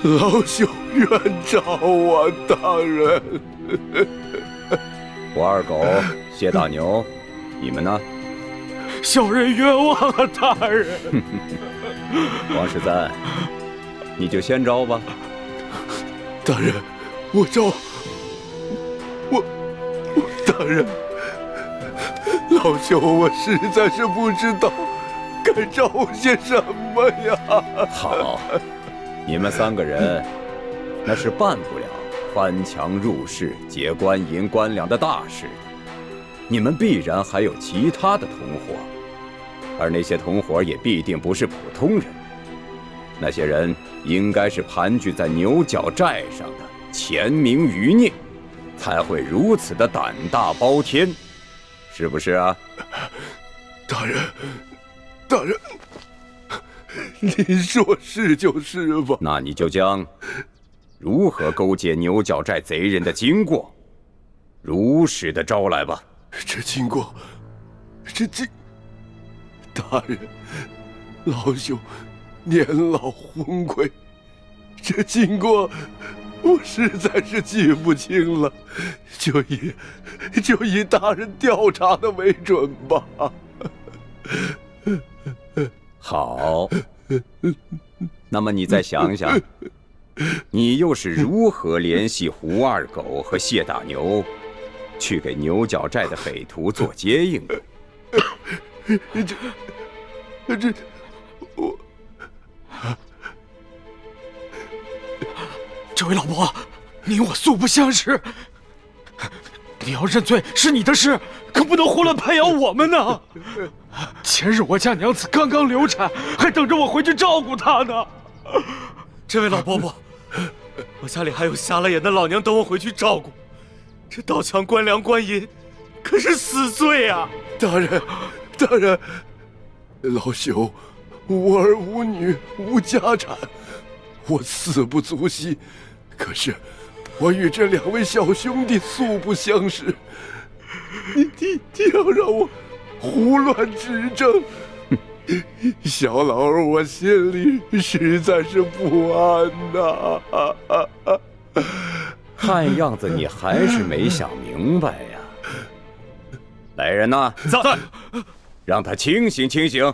Speaker 15: 老朽冤招啊！大人，
Speaker 17: 胡二狗、谢大牛，你们呢？
Speaker 5: 小人冤枉啊！大人。
Speaker 17: 王13，你就先招吧。
Speaker 15: 大人，我招。大人，老朽我实在是不知道该招些什么呀。
Speaker 17: 好，你们3个人那是办不了翻墙入室、劫官银官粮的大事，你们必然还有其他的同伙，而那些同伙也必定不是普通人。那些人应该是盘踞在牛角寨上的潜明余孽，才会如此的胆大包天，是不是啊？
Speaker 15: 大人，您说是就是吧？
Speaker 17: 那你就将如何勾结牛角寨贼人的经过如实的招来吧。
Speaker 15: 这经过，大人，老朽年老昏聩，这经过我实在是记不清了，就以大人调查的为准吧。
Speaker 17: 好，那么你再想想，你又是如何联系胡二狗和谢大牛，去给牛角寨的匪徒做接应的？
Speaker 5: 这位老伯，你我素不相识，你要认罪是你的事，可不能胡乱拍咬我们呢。前日我家娘子刚刚流产，还等着我回去照顾她呢。这位老伯伯，我家里还有瞎了眼的老娘等我回去照顾，这盗抢官粮官银，可是死罪啊！
Speaker 15: 大人，老朽无儿无女无家产，我死不足惜。可是我与这2位小兄弟素不相识，你要让我胡乱执政，小老儿我心里实在是不安呐。
Speaker 17: 看样子你还是没想明白呀。来人呐，
Speaker 14: 在，
Speaker 17: 让他清醒清醒。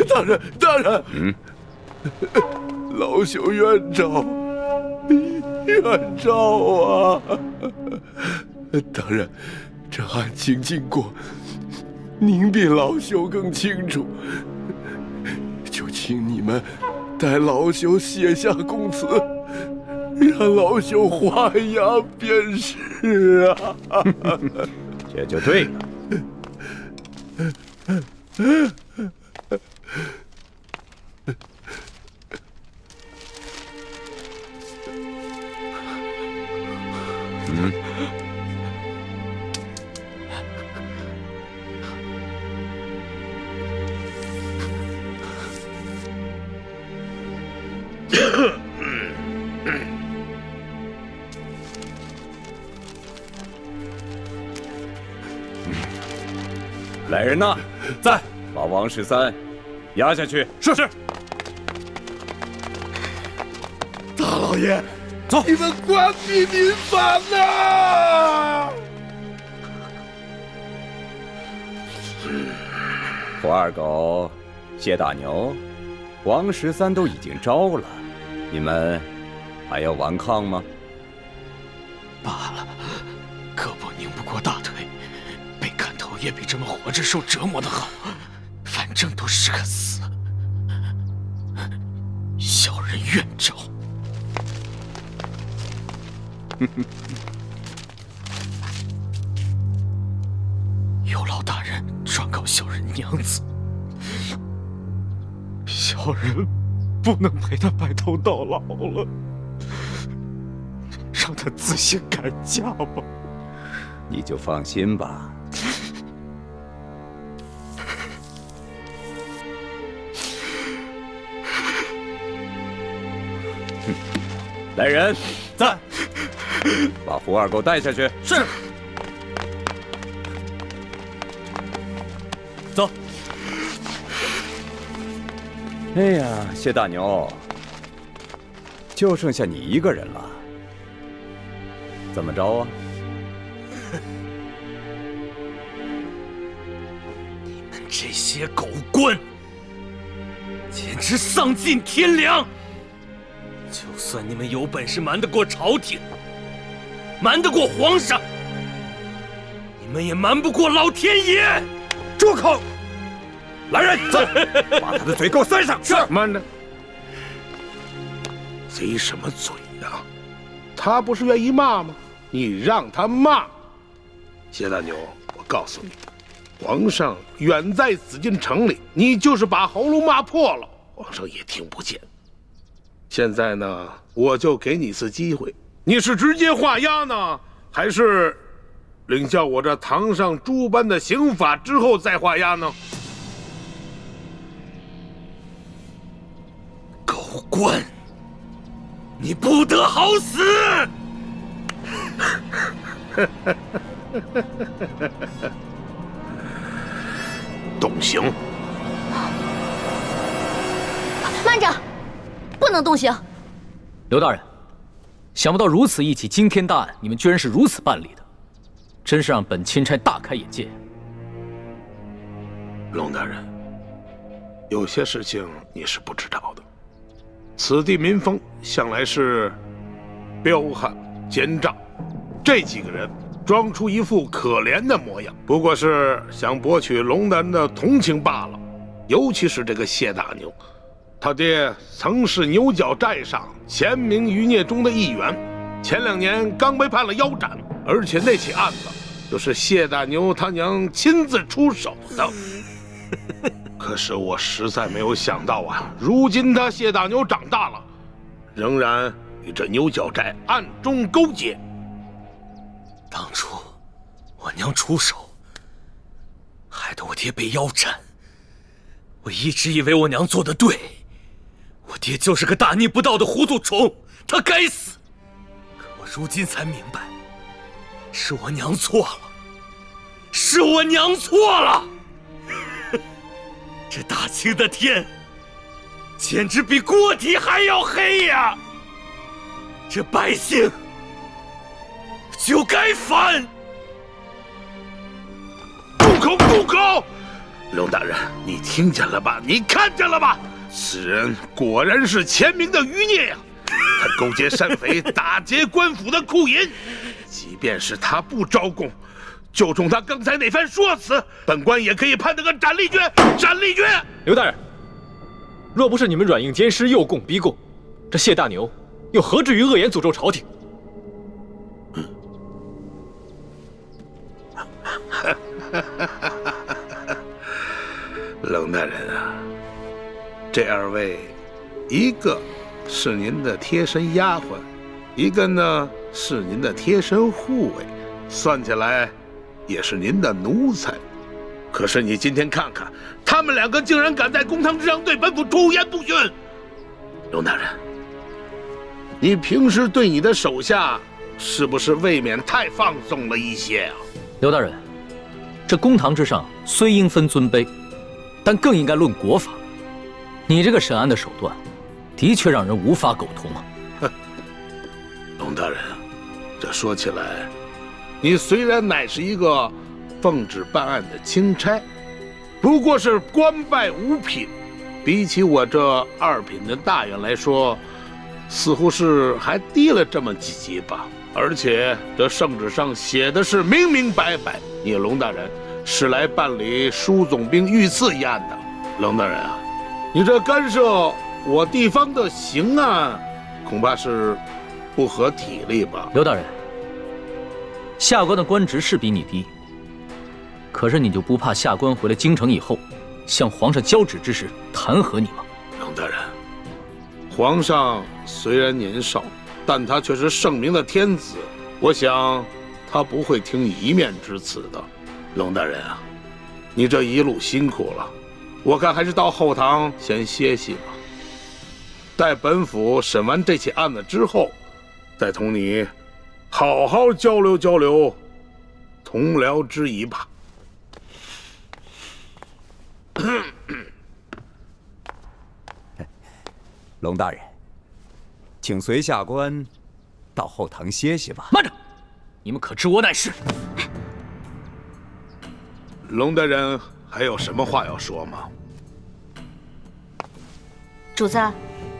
Speaker 15: 大人，老朽愿照啊。大人，这案情经过，您比老朽更清楚，就请你们代老朽写下供词，让老朽画押便是啊。
Speaker 17: 这就对了。来人呐，
Speaker 14: 在，
Speaker 17: 把王13押下去。
Speaker 14: 是。
Speaker 15: 大老爷，
Speaker 14: 走，
Speaker 15: 你们关闭民反呐！
Speaker 17: 胡二狗、谢大牛、王13都已经招了，你们还要顽抗吗？
Speaker 5: 罢了，胳膊拧不过大腿，被砍头也比这么活着受折磨的好，反正都是个死。小人愿招。有劳大人状告小人娘子，小人不能陪他白头到老了，让他自行改嫁吧。
Speaker 17: 你就放心吧。来人，
Speaker 14: 在，
Speaker 17: 把胡二狗带下去。
Speaker 14: 是。走。
Speaker 17: 哎呀，谢大牛，就剩下你一个人了，怎么着啊？
Speaker 5: 你们这些狗官，简直丧尽天良！就算你们有本事瞒得过朝廷，瞒得过皇上，你们也瞒不过老天爷！
Speaker 17: 住口！来人，把他的嘴给我塞上！
Speaker 10: 是。慢着，贼什么嘴呀？他不是愿意骂吗？你让他骂。谢大牛，我告诉你，皇上远在紫禁城里，你就是把喉咙骂破了，皇上也听不见。现在呢，我就给你一次机会，你是直接画押呢，还是领教我这堂上诸般的刑法之后再画押呢？
Speaker 5: 狗官，你不得好死！
Speaker 10: 动刑！
Speaker 8: 慢着，不能动刑。
Speaker 3: 刘大人，想不到如此一起惊天大案，你们居然是如此办理的，真是让本钦差大开眼界。
Speaker 10: 龙大人，有些事情你是不知道的。此地民风向来是彪悍奸诈，这几个人装出一副可怜的模样，不过是想博取龙南的同情罢了。尤其是这个谢大牛，他爹曾是牛角寨上前明余孽中的一员，前2年刚被判了腰斩，而且那起案子就是谢大牛他娘亲自出手的。可是我实在没有想到啊，如今他谢大牛长大了，仍然与这牛角寨暗中勾结。
Speaker 5: 当初我娘出手，得我爹被腰斩，我一直以为我娘做的对，我爹就是个大逆不道的糊涂虫，他该死。可我如今才明白，是我娘错了，是我娘错了。这大清的天，简直比锅底还要黑呀！这百姓就该反！
Speaker 10: 住口！住口！龙大人，你听见了吧？你看见了吧？此人果然是前明的余孽呀！他勾结山匪，打劫官府的库银。即便是他不招供，就冲他刚才那番说辞，本官也可以判他个斩立决！斩立决！
Speaker 2: 刘大人，若不是你们软硬兼施，诱供逼供，这谢大牛又何至于恶言诅咒朝廷？
Speaker 10: 冷大人啊，这二位，一个是您的贴身丫鬟，一个呢是您的贴身护卫，算起来也是您的奴才。可是你今天看看，他们两个竟然敢在公堂之上对本府出言不逊。龙大人，你平时对你的手下是不是未免太放纵了一些啊？
Speaker 3: 刘大人，这公堂之上虽应分尊卑，但更应该论国法。你这个审案的手段，的确让人无法苟同啊！
Speaker 10: 哼，龙大人，这说起来，你虽然乃是一个奉旨办案的钦差，不过是官拜五品，比起我这二品的大员来说，似乎是还低了这么几级吧。而且这圣旨上写的是明明白白，你龙大人是来办理舒总兵遇刺一案的。龙大人啊，你这干涉我地方的刑案，恐怕是不合体力吧？
Speaker 3: 刘大人，下官的官职是比你低，可是你就不怕下官回了京城以后，向皇上交旨之时弹劾你吗？
Speaker 10: 龙大人，皇上虽然年少，但他却是圣明的天子，我想他不会听你一面之词的。龙大人啊，你这一路辛苦了，我看还是到后堂先歇息吧。待本府审完这起案子之后，再同你好好交流交流同僚之谊吧。
Speaker 17: 龙大人，请随下官到后堂歇息吧。
Speaker 3: 慢着，你们可知我乃是？
Speaker 10: 龙大人还有什么话要说吗？
Speaker 1: 主子，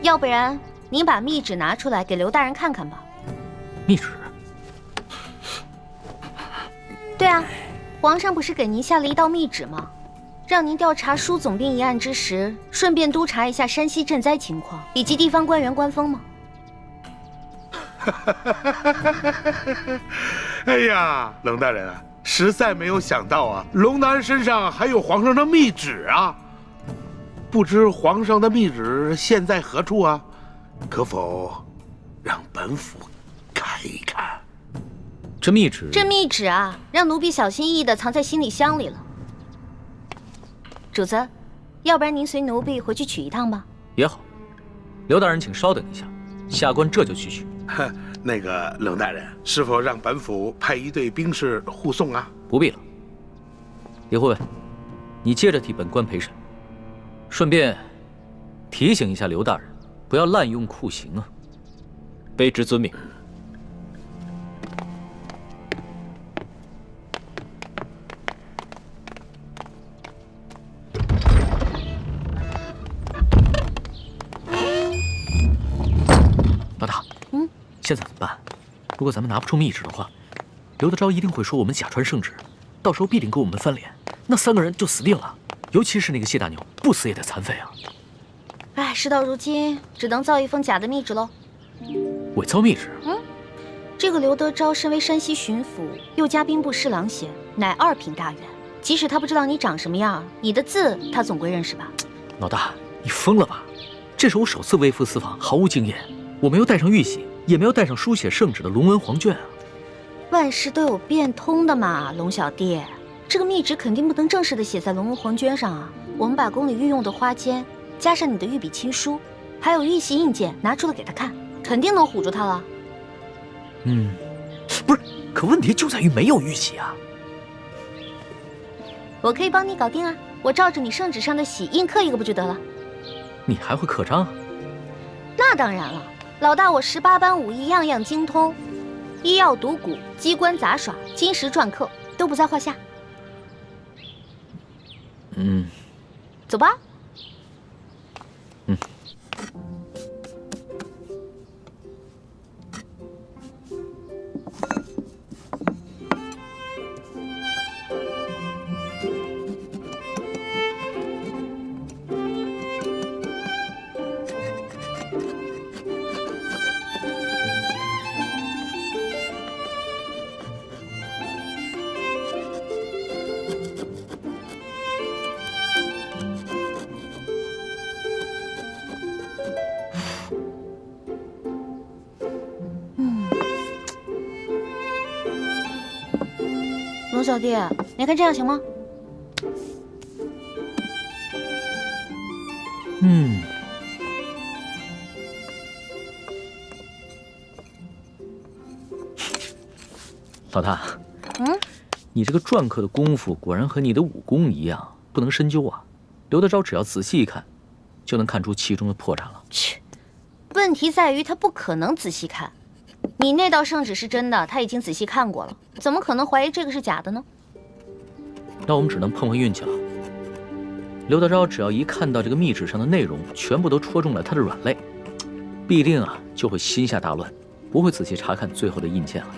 Speaker 1: 要不然您把密旨拿出来给刘大人看看吧。
Speaker 3: 密旨？
Speaker 1: 对啊，皇上不是给您下了一道密旨吗？让您调查舒总兵一案之时，顺便督查一下山西赈灾情况以及地方官员官风吗？
Speaker 10: 哎呀，龙大人啊，实在没有想到啊，龙大人身上还有皇上的密旨啊！不知皇上的密旨现在何处啊？可否让本府看一看？
Speaker 3: 这密旨？
Speaker 1: 这密旨啊，让奴婢小心翼翼地藏在行李箱里了。主子，要不然您随奴婢回去取一趟吧。
Speaker 3: 也好，刘大人请稍等一下，下官这就去取。
Speaker 10: 那个龙大人，是否让本府派一队兵士护送啊？
Speaker 3: 不必了。李护卫，你接着替本官陪审，顺便提醒一下刘大人，不要滥用酷刑啊。
Speaker 2: 卑职遵命。
Speaker 3: 老大，现在怎么办？如果咱们拿不出密旨的话，刘德昭一定会说我们假传圣旨，到时候必定跟我们翻脸，那3个人就死定了。尤其是那个谢大牛，不死也得残废啊！
Speaker 1: 哎，事到如今，只能造一封假的密旨喽。
Speaker 3: 伪造密旨？
Speaker 1: 这个刘德昭身为山西巡抚，又加兵部侍郎衔，乃2品大员。即使他不知道你长什么样，你的字他总归认识吧？
Speaker 3: 老大，你疯了吧？这是我首次微服私访，毫无经验。我没有带上玉玺，也没有带上书写圣旨的龙文黄卷啊！
Speaker 1: 万事都有变通的嘛，龙小弟。这个密旨肯定不能正式的写在龙纹黄绢上啊。我们把宫里御用的花笺，加上你的御笔亲书，还有玉玺印件拿出来给他看，肯定能唬住他了。
Speaker 3: 不是，可问题就在于没有玉玺啊。
Speaker 1: 我可以帮你搞定啊，我照着你圣旨上的玺印刻一个不就得了？
Speaker 3: 你还会刻章啊？
Speaker 1: 那当然了，老大我18般武艺样样精通，医药赌蛊、机关杂耍、金石篆刻都不在话下。走吧。龙小弟，你看这样行吗？
Speaker 3: 老大，你这个篆刻的功夫果然和你的武功一样，不能深究啊。刘德昭只要仔细一看，就能看出其中的破绽了。
Speaker 1: 切，问题在于他不可能仔细看。你那道圣旨是真的，他已经仔细看过了，怎么可能怀疑这个是假的呢？
Speaker 3: 那我们只能碰碰运气了。刘德昭只要一看到这个密旨上的内容全部都戳中了他的软肋，必定就会心下大乱，不会仔细查看最后的印件了。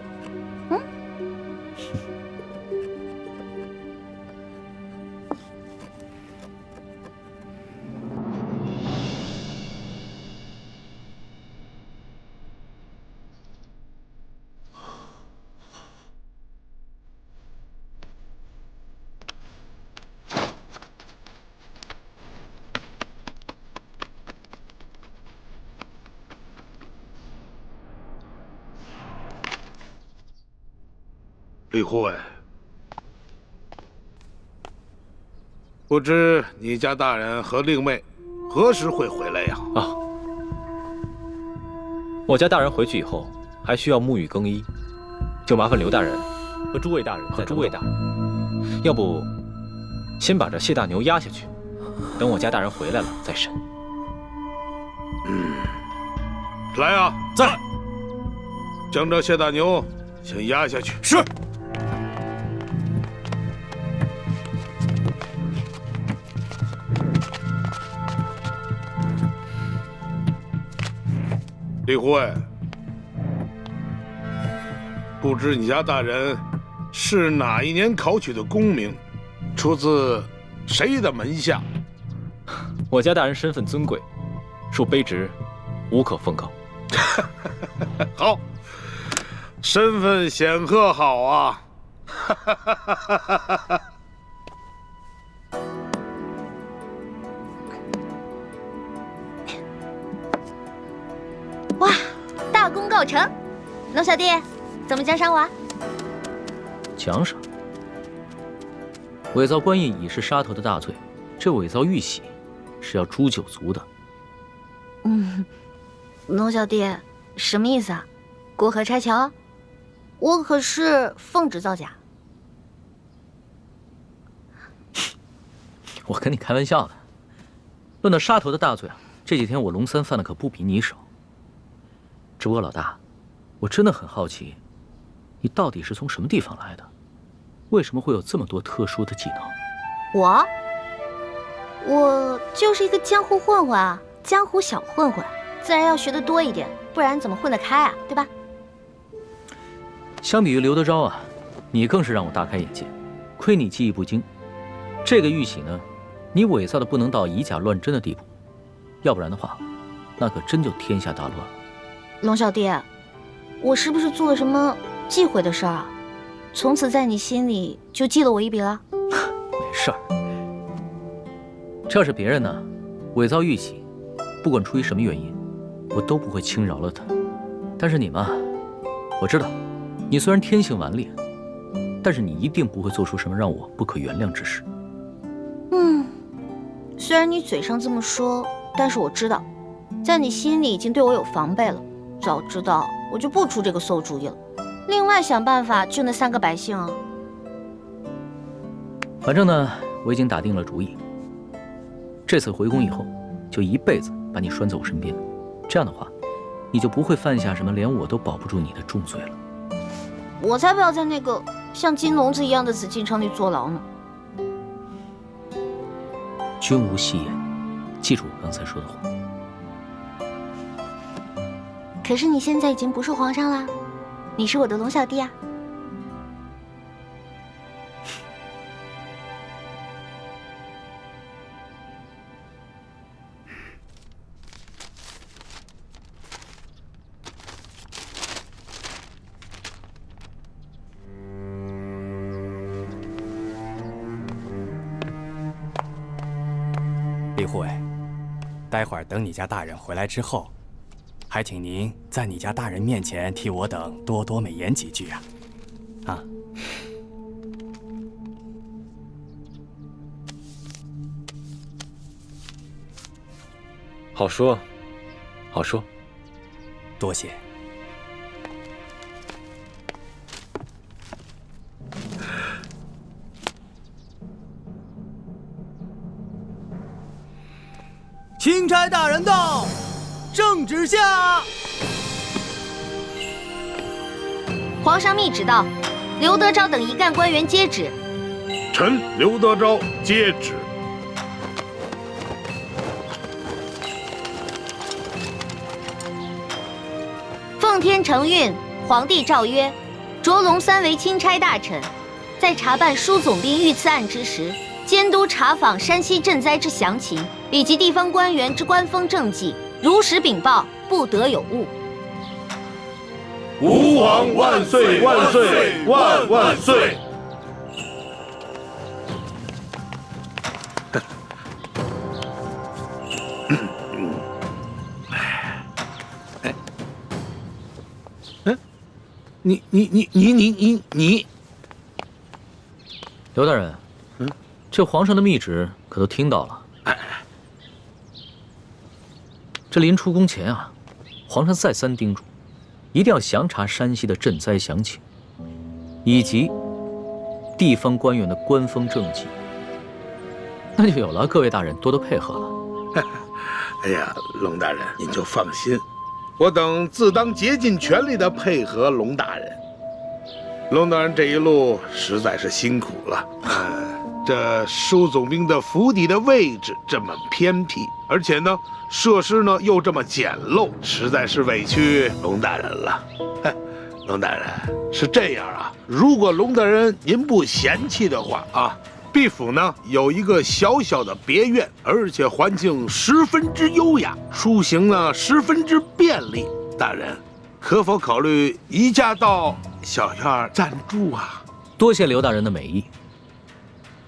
Speaker 10: 李护卫，不知你家大人和令妹何时会回来呀？
Speaker 2: 我家大人回去以后还需要沐浴更衣，就麻烦刘大人和诸位大人再等等。要不，先把这谢大牛押下去，等我家大人回来了再审。
Speaker 10: 来啊，在，将这谢大牛先押下去。是。李护卫，不知你家大人是哪一年考取的功名，出自谁的门下？
Speaker 2: 我家大人身份尊贵，恕卑职无可奉告。
Speaker 10: 好，身份显赫，好啊！
Speaker 1: 哇，大功告成！龙小弟，怎么奖赏我啊？
Speaker 3: 奖赏？伪造官印已是杀头的大罪，这伪造玉玺是要诛九族的。
Speaker 1: 龙小弟，什么意思啊？过河拆桥？我可是奉旨造假。
Speaker 3: 我跟你开玩笑的。论到杀头的大罪这几天我龙三犯的可不比你少。只不过老大，我真的很好奇，你到底是从什么地方来的？为什么会有这么多特殊的技能？
Speaker 1: 我就是一个江湖混混啊，江湖小混混，自然要学得多一点，不然怎么混得开啊？对吧？
Speaker 3: 相比于刘德昭你更是让我大开眼界。亏你技艺不精，这个玉玺呢，你伪造的不能到以假乱真的地步，要不然的话，那可真就天下大乱了。
Speaker 1: 龙小弟，我是不是做了什么忌讳的事儿啊？从此在你心里就记了我一笔了？
Speaker 3: 没事儿，这要是别人呢，伪造玉玺，不管出于什么原因，我都不会轻饶了他。但是你嘛，我知道，你虽然天性顽劣，但是你一定不会做出什么让我不可原谅之事。
Speaker 1: 虽然你嘴上这么说，但是我知道，在你心里已经对我有防备了。早知道我就不出这个馊主意了。另外想办法救那3个百姓啊。
Speaker 3: 反正呢，我已经打定了主意，这次回宫以后，就一辈子把你拴在我身边。这样的话，你就不会犯下什么连我都保不住你的重罪了。
Speaker 1: 我才不要在那个像金笼子一样的紫禁城里坐牢呢。
Speaker 3: 君无戏言，记住我刚才说的话。
Speaker 1: 可是你现在已经不是皇上啦，你是我的龙小弟啊。
Speaker 18: 李护卫，待会儿等你家大人回来之后，还请您在你家大人面前替我等多多美言几句啊！啊！
Speaker 2: 好说，好说。
Speaker 18: 多谢。
Speaker 19: 钦差大人到，圣旨下。
Speaker 1: 皇上密旨到，刘德昭等一干官员接旨。
Speaker 10: 臣刘德昭接旨。
Speaker 1: 奉天承运，皇帝诏曰：着龙3为钦差大臣，在查办舒总兵遇刺案之时，监督查访山西赈灾之详情，以及地方官员之官风政绩，如实禀报，不得有误。
Speaker 10: 吾皇万岁万岁万万岁！
Speaker 3: 你，刘大人，这皇上的密旨可都听到了。这临出宫前啊，皇上再三叮嘱，一定要详查山西的赈灾详情，以及地方官员的官风政绩。那就有了各位大人多多配合了。
Speaker 10: 哎呀，龙大人您就放心，我等自当竭尽全力的配合龙大人。龙大人这一路实在是辛苦了。这舒总兵的府邸的位置这么偏僻，而且呢，设施呢又这么简陋，实在是委屈龙大人了。龙大人是这样啊，如果龙大人您不嫌弃的话啊，毕府呢有一个小小的别院，而且环境十分之优雅，出行呢十分之便利。大人可否考虑移驾到小院暂住啊？
Speaker 3: 多谢刘大人的美意。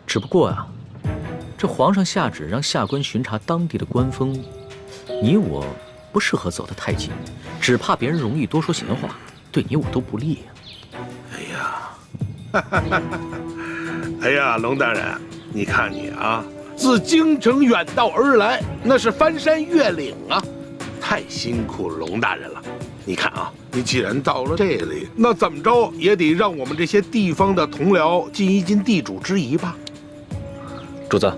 Speaker 3: 只不过啊，这皇上下旨让下官巡查当地的官风，你我不适合走得太近，只怕别人容易多说闲话，对你我都不利
Speaker 10: 啊。哎呀，龙大人，你看你啊，自京城远道而来，那是翻山越岭啊，太辛苦龙大人了。你看啊，你既然到了这里，那怎么着也得让我们这些地方的同僚尽一尽地主之谊吧。
Speaker 2: 主子，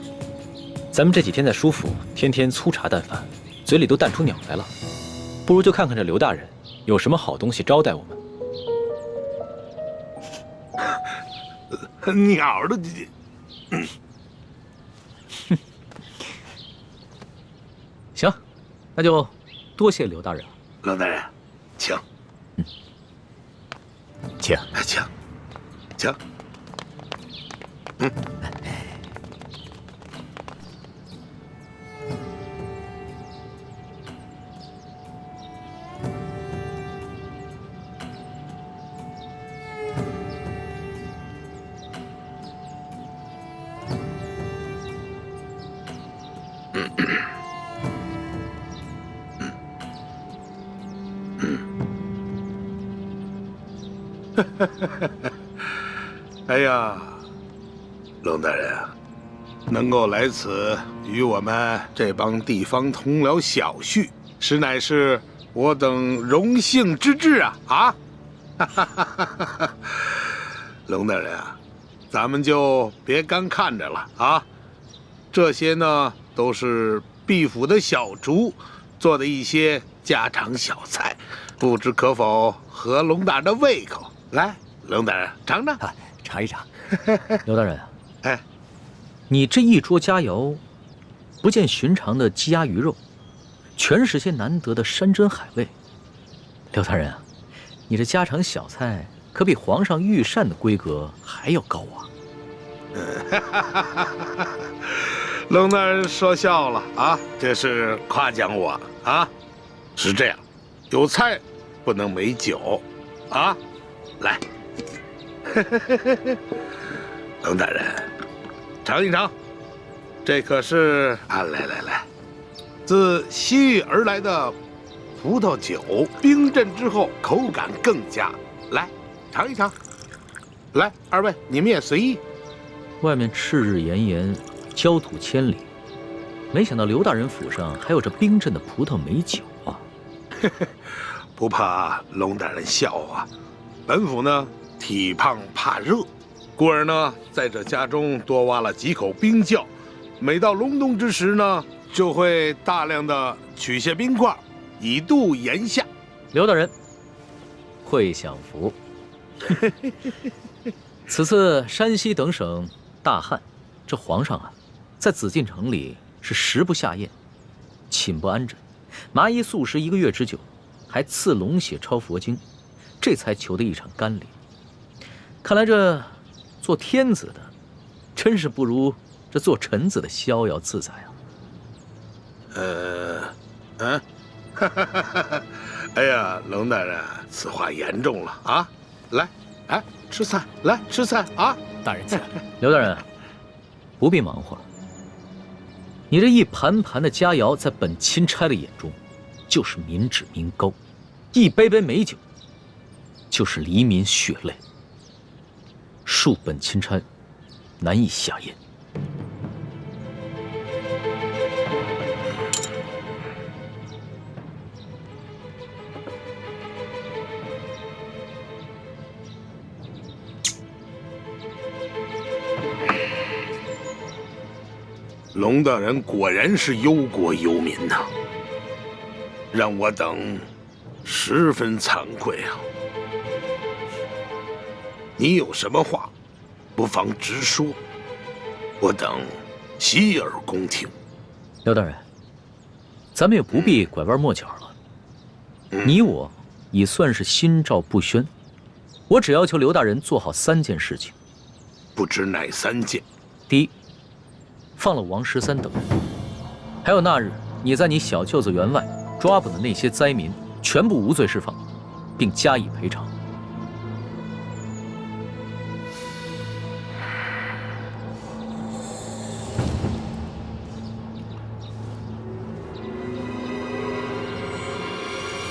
Speaker 2: 咱们这几天在舒府，天天粗茶淡饭，嘴里都淡出鸟来了，不如就看看这刘大人有什么好东西招待我
Speaker 10: 们。鸟的，
Speaker 3: 行，那就多谢刘大人了。
Speaker 10: 刘大人，请，
Speaker 3: 请，
Speaker 10: 请。哎呀，龙大人啊，能够来此与我们这帮地方同僚小叙，实乃是我等荣幸之至啊！啊，龙大人啊，咱们就别干看着了啊。这些呢，都是毕府的小厨做的一些家常小菜，不知可否合龙大人的胃口？来，龙大人尝尝。
Speaker 3: 尝一尝。刘大人，
Speaker 10: 哎，
Speaker 3: 你这一桌佳肴，不见寻常的鸡鸭鱼肉，全是些难得的山珍海味。刘大人啊，你这家常小菜可比皇上御膳的规格还要高啊！
Speaker 10: 龙大人说笑了啊，这是夸奖我啊。是这样，有菜不能没酒啊。来，龙大人，尝一尝，这可是啊，来，自西域而来的葡萄酒，冰镇之后口感更佳。来，尝一尝。来，二位你们也随意。
Speaker 3: 外面赤日炎炎，焦土千里，没想到刘大人府上还有这冰镇的葡萄美酒啊！
Speaker 10: 不怕龙大人笑话，本府呢体胖怕热，故而呢在这家中多挖了几口冰窖，每到隆冬之时呢，就会大量的取些冰块，以度炎夏。
Speaker 3: 刘大人，会享福。此次山西等省大旱，这皇上啊，在紫禁城里是食不下咽，寝不安枕，麻衣素食1个月之久，还赐龙血抄佛经，这才求得一场甘霖。看来这做天子的，真是不如这做臣子的逍遥自在
Speaker 10: 啊。哎呀，龙大人，此话严重了啊！来，哎，吃菜，来吃菜啊！
Speaker 18: 大人请。
Speaker 3: 刘大人，不必忙活了。你这一盘盘的佳肴，在本钦差的眼中，就是民脂民膏；一杯杯美酒，就是黎民血泪。恕本钦差难以下咽。
Speaker 10: 龙大人果然是忧国忧民呐，让我等十分惭愧啊。你有什么话，不妨直说，我等洗耳恭听。
Speaker 3: 刘大人，咱们也不必拐弯抹角了。你我已算是心照不宣，我只要求刘大人做好3件事情。
Speaker 10: 不知哪3件？
Speaker 3: 第一，放了王13等人，还有那日你在你小舅子园外抓捕的那些灾民，全部无罪释放，并加以赔偿。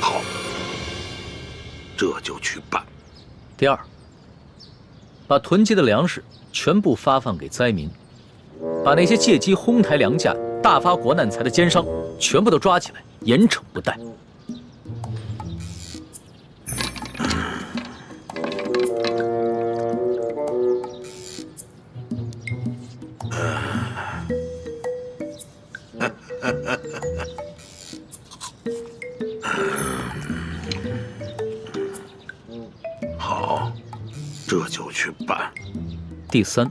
Speaker 10: 好，这就去办。
Speaker 3: 第二，把囤积的粮食全部发放给灾民。把那些借机哄抬粮价、大发国难财的奸商全部都抓起来，严惩不贷。
Speaker 10: 好，这就去办。
Speaker 3: 第三，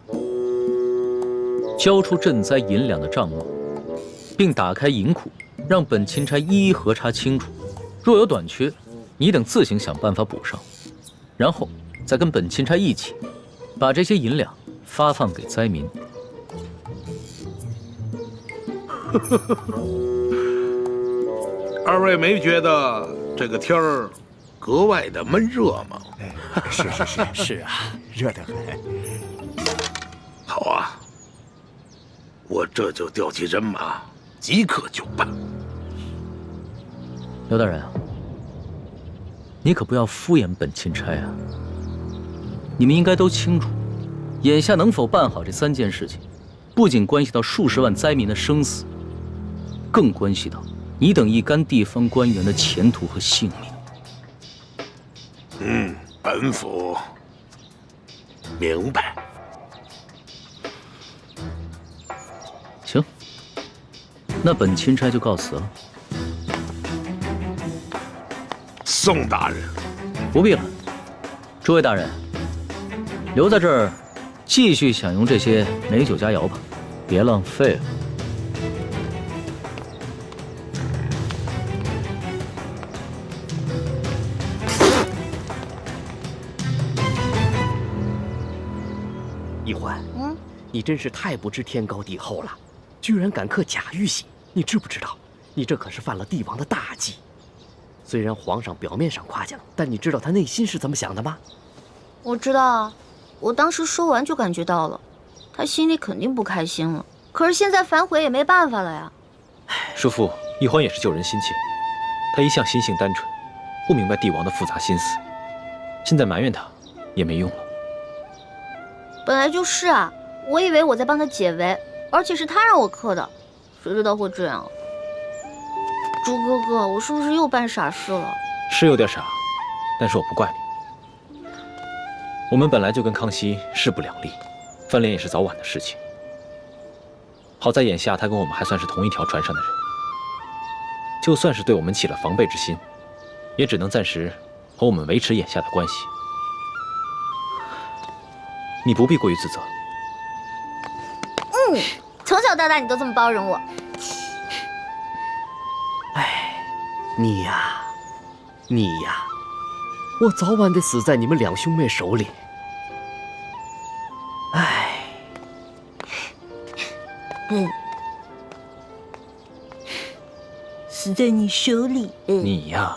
Speaker 3: 交出赈灾银两的账目，并打开银库，让本钦差一一核查清楚。若有短缺，你等自行想办法补上，然后再跟本钦差一起，把这些银两发放给灾民。
Speaker 10: 二位没觉得这个天儿格外的闷热吗？
Speaker 18: 是啊，热得很。
Speaker 10: 好啊，我这就调集人马，即刻就办。
Speaker 3: 刘大人啊，你可不要敷衍本钦差啊！你们应该都清楚，眼下能否办好这3件事情，不仅关系到数十万灾民的生死，更关系到你等一干地方官员的前途和性命。
Speaker 10: 本府明白。
Speaker 3: 行，那本钦差就告辞了。
Speaker 10: 宋大人，
Speaker 3: 不必了。诸位大人，留在这儿，继续享用这些美酒佳肴吧，别浪费了。
Speaker 6: 易欢，你真是太不知天高地厚了，居然敢刻假玉玺！你知不知道，你这可是犯了帝王的大忌。虽然皇上表面上夸奖，但你知道他内心是怎么想的吗？
Speaker 1: 我知道啊，我当时说完就感觉到了，他心里肯定不开心了。可是现在反悔也没办法了呀。
Speaker 2: 叔父，易欢也是救人心切，他一向心性单纯，不明白帝王的复杂心思，现在埋怨他也没用了。
Speaker 1: 本来就是啊，我以为我在帮他解围，而且是他让我刻的，谁知道会这样。朱哥哥，我是不是又办傻事了？
Speaker 2: 是有点傻，但是我不怪你。我们本来就跟康熙势不两立，翻脸也是早晚的事情。好在眼下他跟我们还算是同一条船上的人，就算是对我们起了防备之心，也只能暂时和我们维持眼下的关系。你不必过于自责。
Speaker 1: 从小到大你都这么包容我。
Speaker 6: 你呀，我早晚得死在你们两兄妹手里。
Speaker 13: 死在你手里。
Speaker 2: 你呀。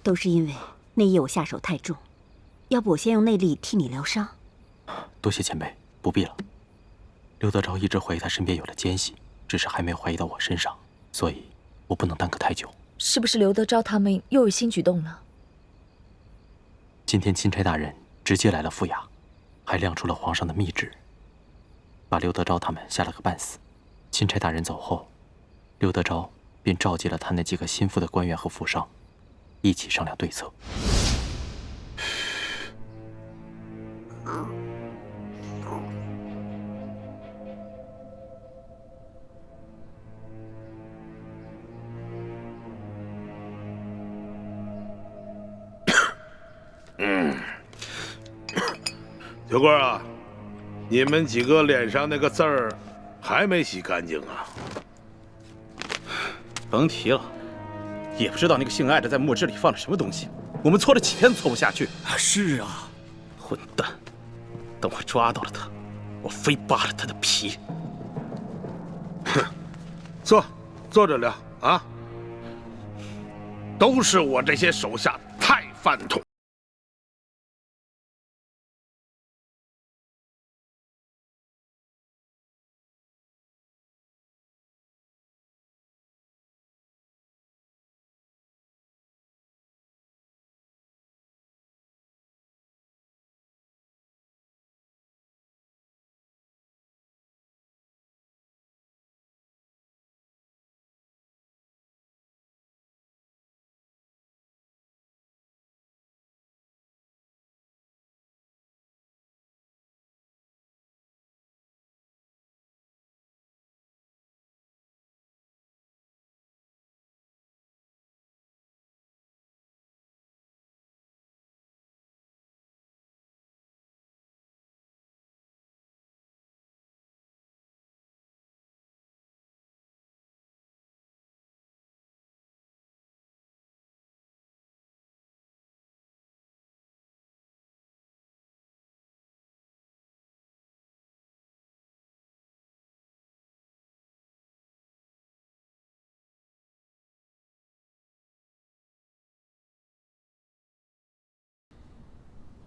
Speaker 13: 都是因为那夜我下手太重，要不我先用内力替你疗伤。
Speaker 18: 多谢前辈，不必了。刘德昭一直怀疑他身边有了奸细，只是还没怀疑到我身上，所以我不能耽搁太久。
Speaker 12: 是不是刘德昭他们又有新举动了？
Speaker 18: 今天钦差大人直接来了府衙，还亮出了皇上的密旨，把刘德昭他们吓了个半死。钦差大人走后，刘德昭便召集了他那几个心腹的官员和府上，一起商量对策。
Speaker 10: 小官啊，你们几个脸上那个字儿还没洗干净啊？
Speaker 7: 甭提了，也不知道那个姓艾的在墨汁里放了什么东西，我们搓了几天都搓不下去。
Speaker 6: 是啊，
Speaker 7: 混蛋！等我抓到了他，我非扒了他的皮。
Speaker 10: 哼，坐着聊啊！都是我这些手下太饭桶。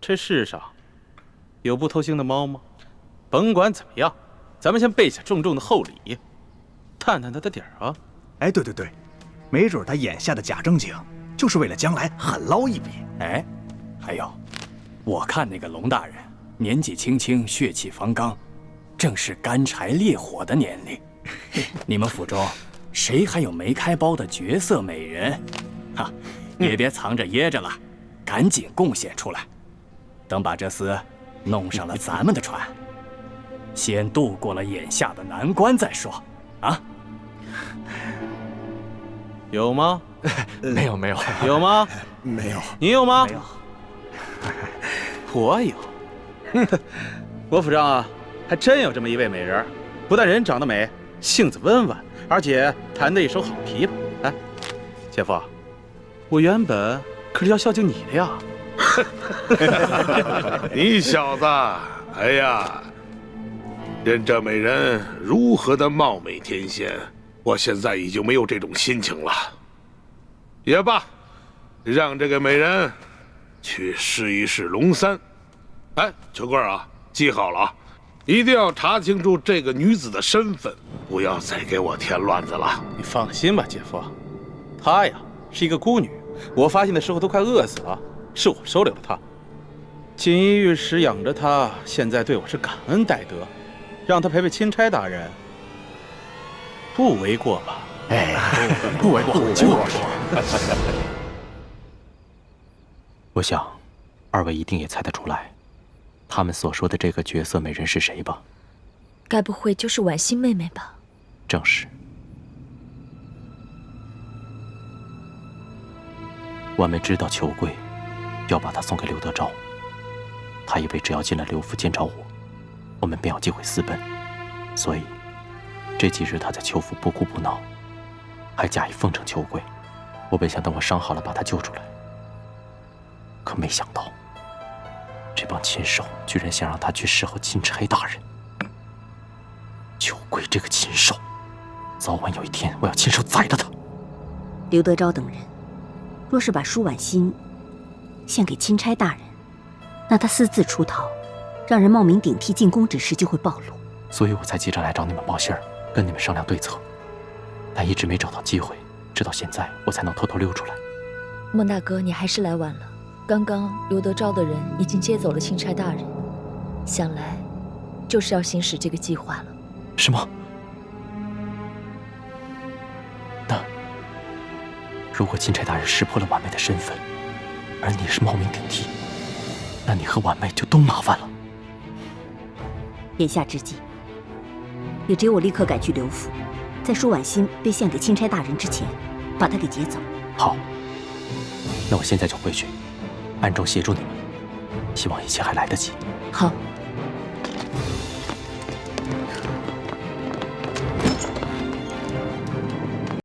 Speaker 7: 这世上有不偷腥的猫吗？甭管怎么样，咱们先备下重重的厚礼，探探他的底儿啊！
Speaker 16: 哎，对对对，没准他眼下的假正经，就是为了将来狠捞一笔。
Speaker 20: 哎，还有，我看那个龙大人年纪轻轻，血气方刚，正是干柴烈火的年龄。你们府中谁还有没开包的绝色美人？哈，也别藏着掖着了，赶紧贡献出来。等把这厮弄上了咱们的船，先渡过了眼下的难关再说。啊？
Speaker 7: 有吗？
Speaker 20: 没有，没有。
Speaker 7: 有吗？
Speaker 16: 没有。
Speaker 7: 你有吗？
Speaker 20: 没有。
Speaker 7: 我有。我府上啊，还真有这么一位美人，不但人长得美，性子温婉，而且弹得一手好琵琶。哎，姐夫，我原本可是要孝敬你的呀。
Speaker 10: 你小子，哎呀，任这美人如何的貌美天仙，我现在已经没有这种心情了。也罢，让这个美人去试一试龙三。哎，秋贵啊，记好了啊，一定要查清楚这个女子的身份，不要再给我添乱子了。
Speaker 7: 你放心吧，姐夫，她呀是一个孤女，我发现的时候都快饿死了，是我收留了她。锦衣玉食养着她，现在对我是感恩戴德，让她陪陪钦差大人，不为过吧？
Speaker 20: 哎，不为过，就是。
Speaker 18: 我想，二位一定也猜得出来，他们所说的这个绝色美人是谁吧？
Speaker 12: 该不会就是婉欣妹妹吧？
Speaker 18: 正是。婉妹知道裘贵要把她送给刘德昭，她以为只要进了刘府见着我们便有机会私奔，所以这几日她在裘府不哭不闹，还假意奉承裘贵。我本想等我伤好了把她救出来，可没想到这帮禽兽居然想让她去侍候钦差大人。裘贵这个禽兽，早晚有一天我要亲手宰了他。
Speaker 13: 刘德昭等人若是把舒婉欣献给钦差大人，那他私自出逃，让人冒名顶替进宫之事就会暴露。
Speaker 18: 所以我才急着来找你们报信儿，跟你们商量对策，但一直没找到机会，直到现在我才能偷偷溜出来。
Speaker 12: 孟大哥，你还是来晚了。刚刚刘德昭的人已经接走了钦差大人，想来就是要行使这个计划了。
Speaker 18: 什么？那如果钦差大人识破了婉妹的身份，而你是冒名顶替，那你和婉妹就都麻烦了。
Speaker 13: 眼下之际，也只有我立刻赶去刘府，在舒婉欣被献给钦差大人之前，把她给劫走。
Speaker 18: 好，那我现在就回去，暗中协助你们，希望一切还来得及。
Speaker 12: 好。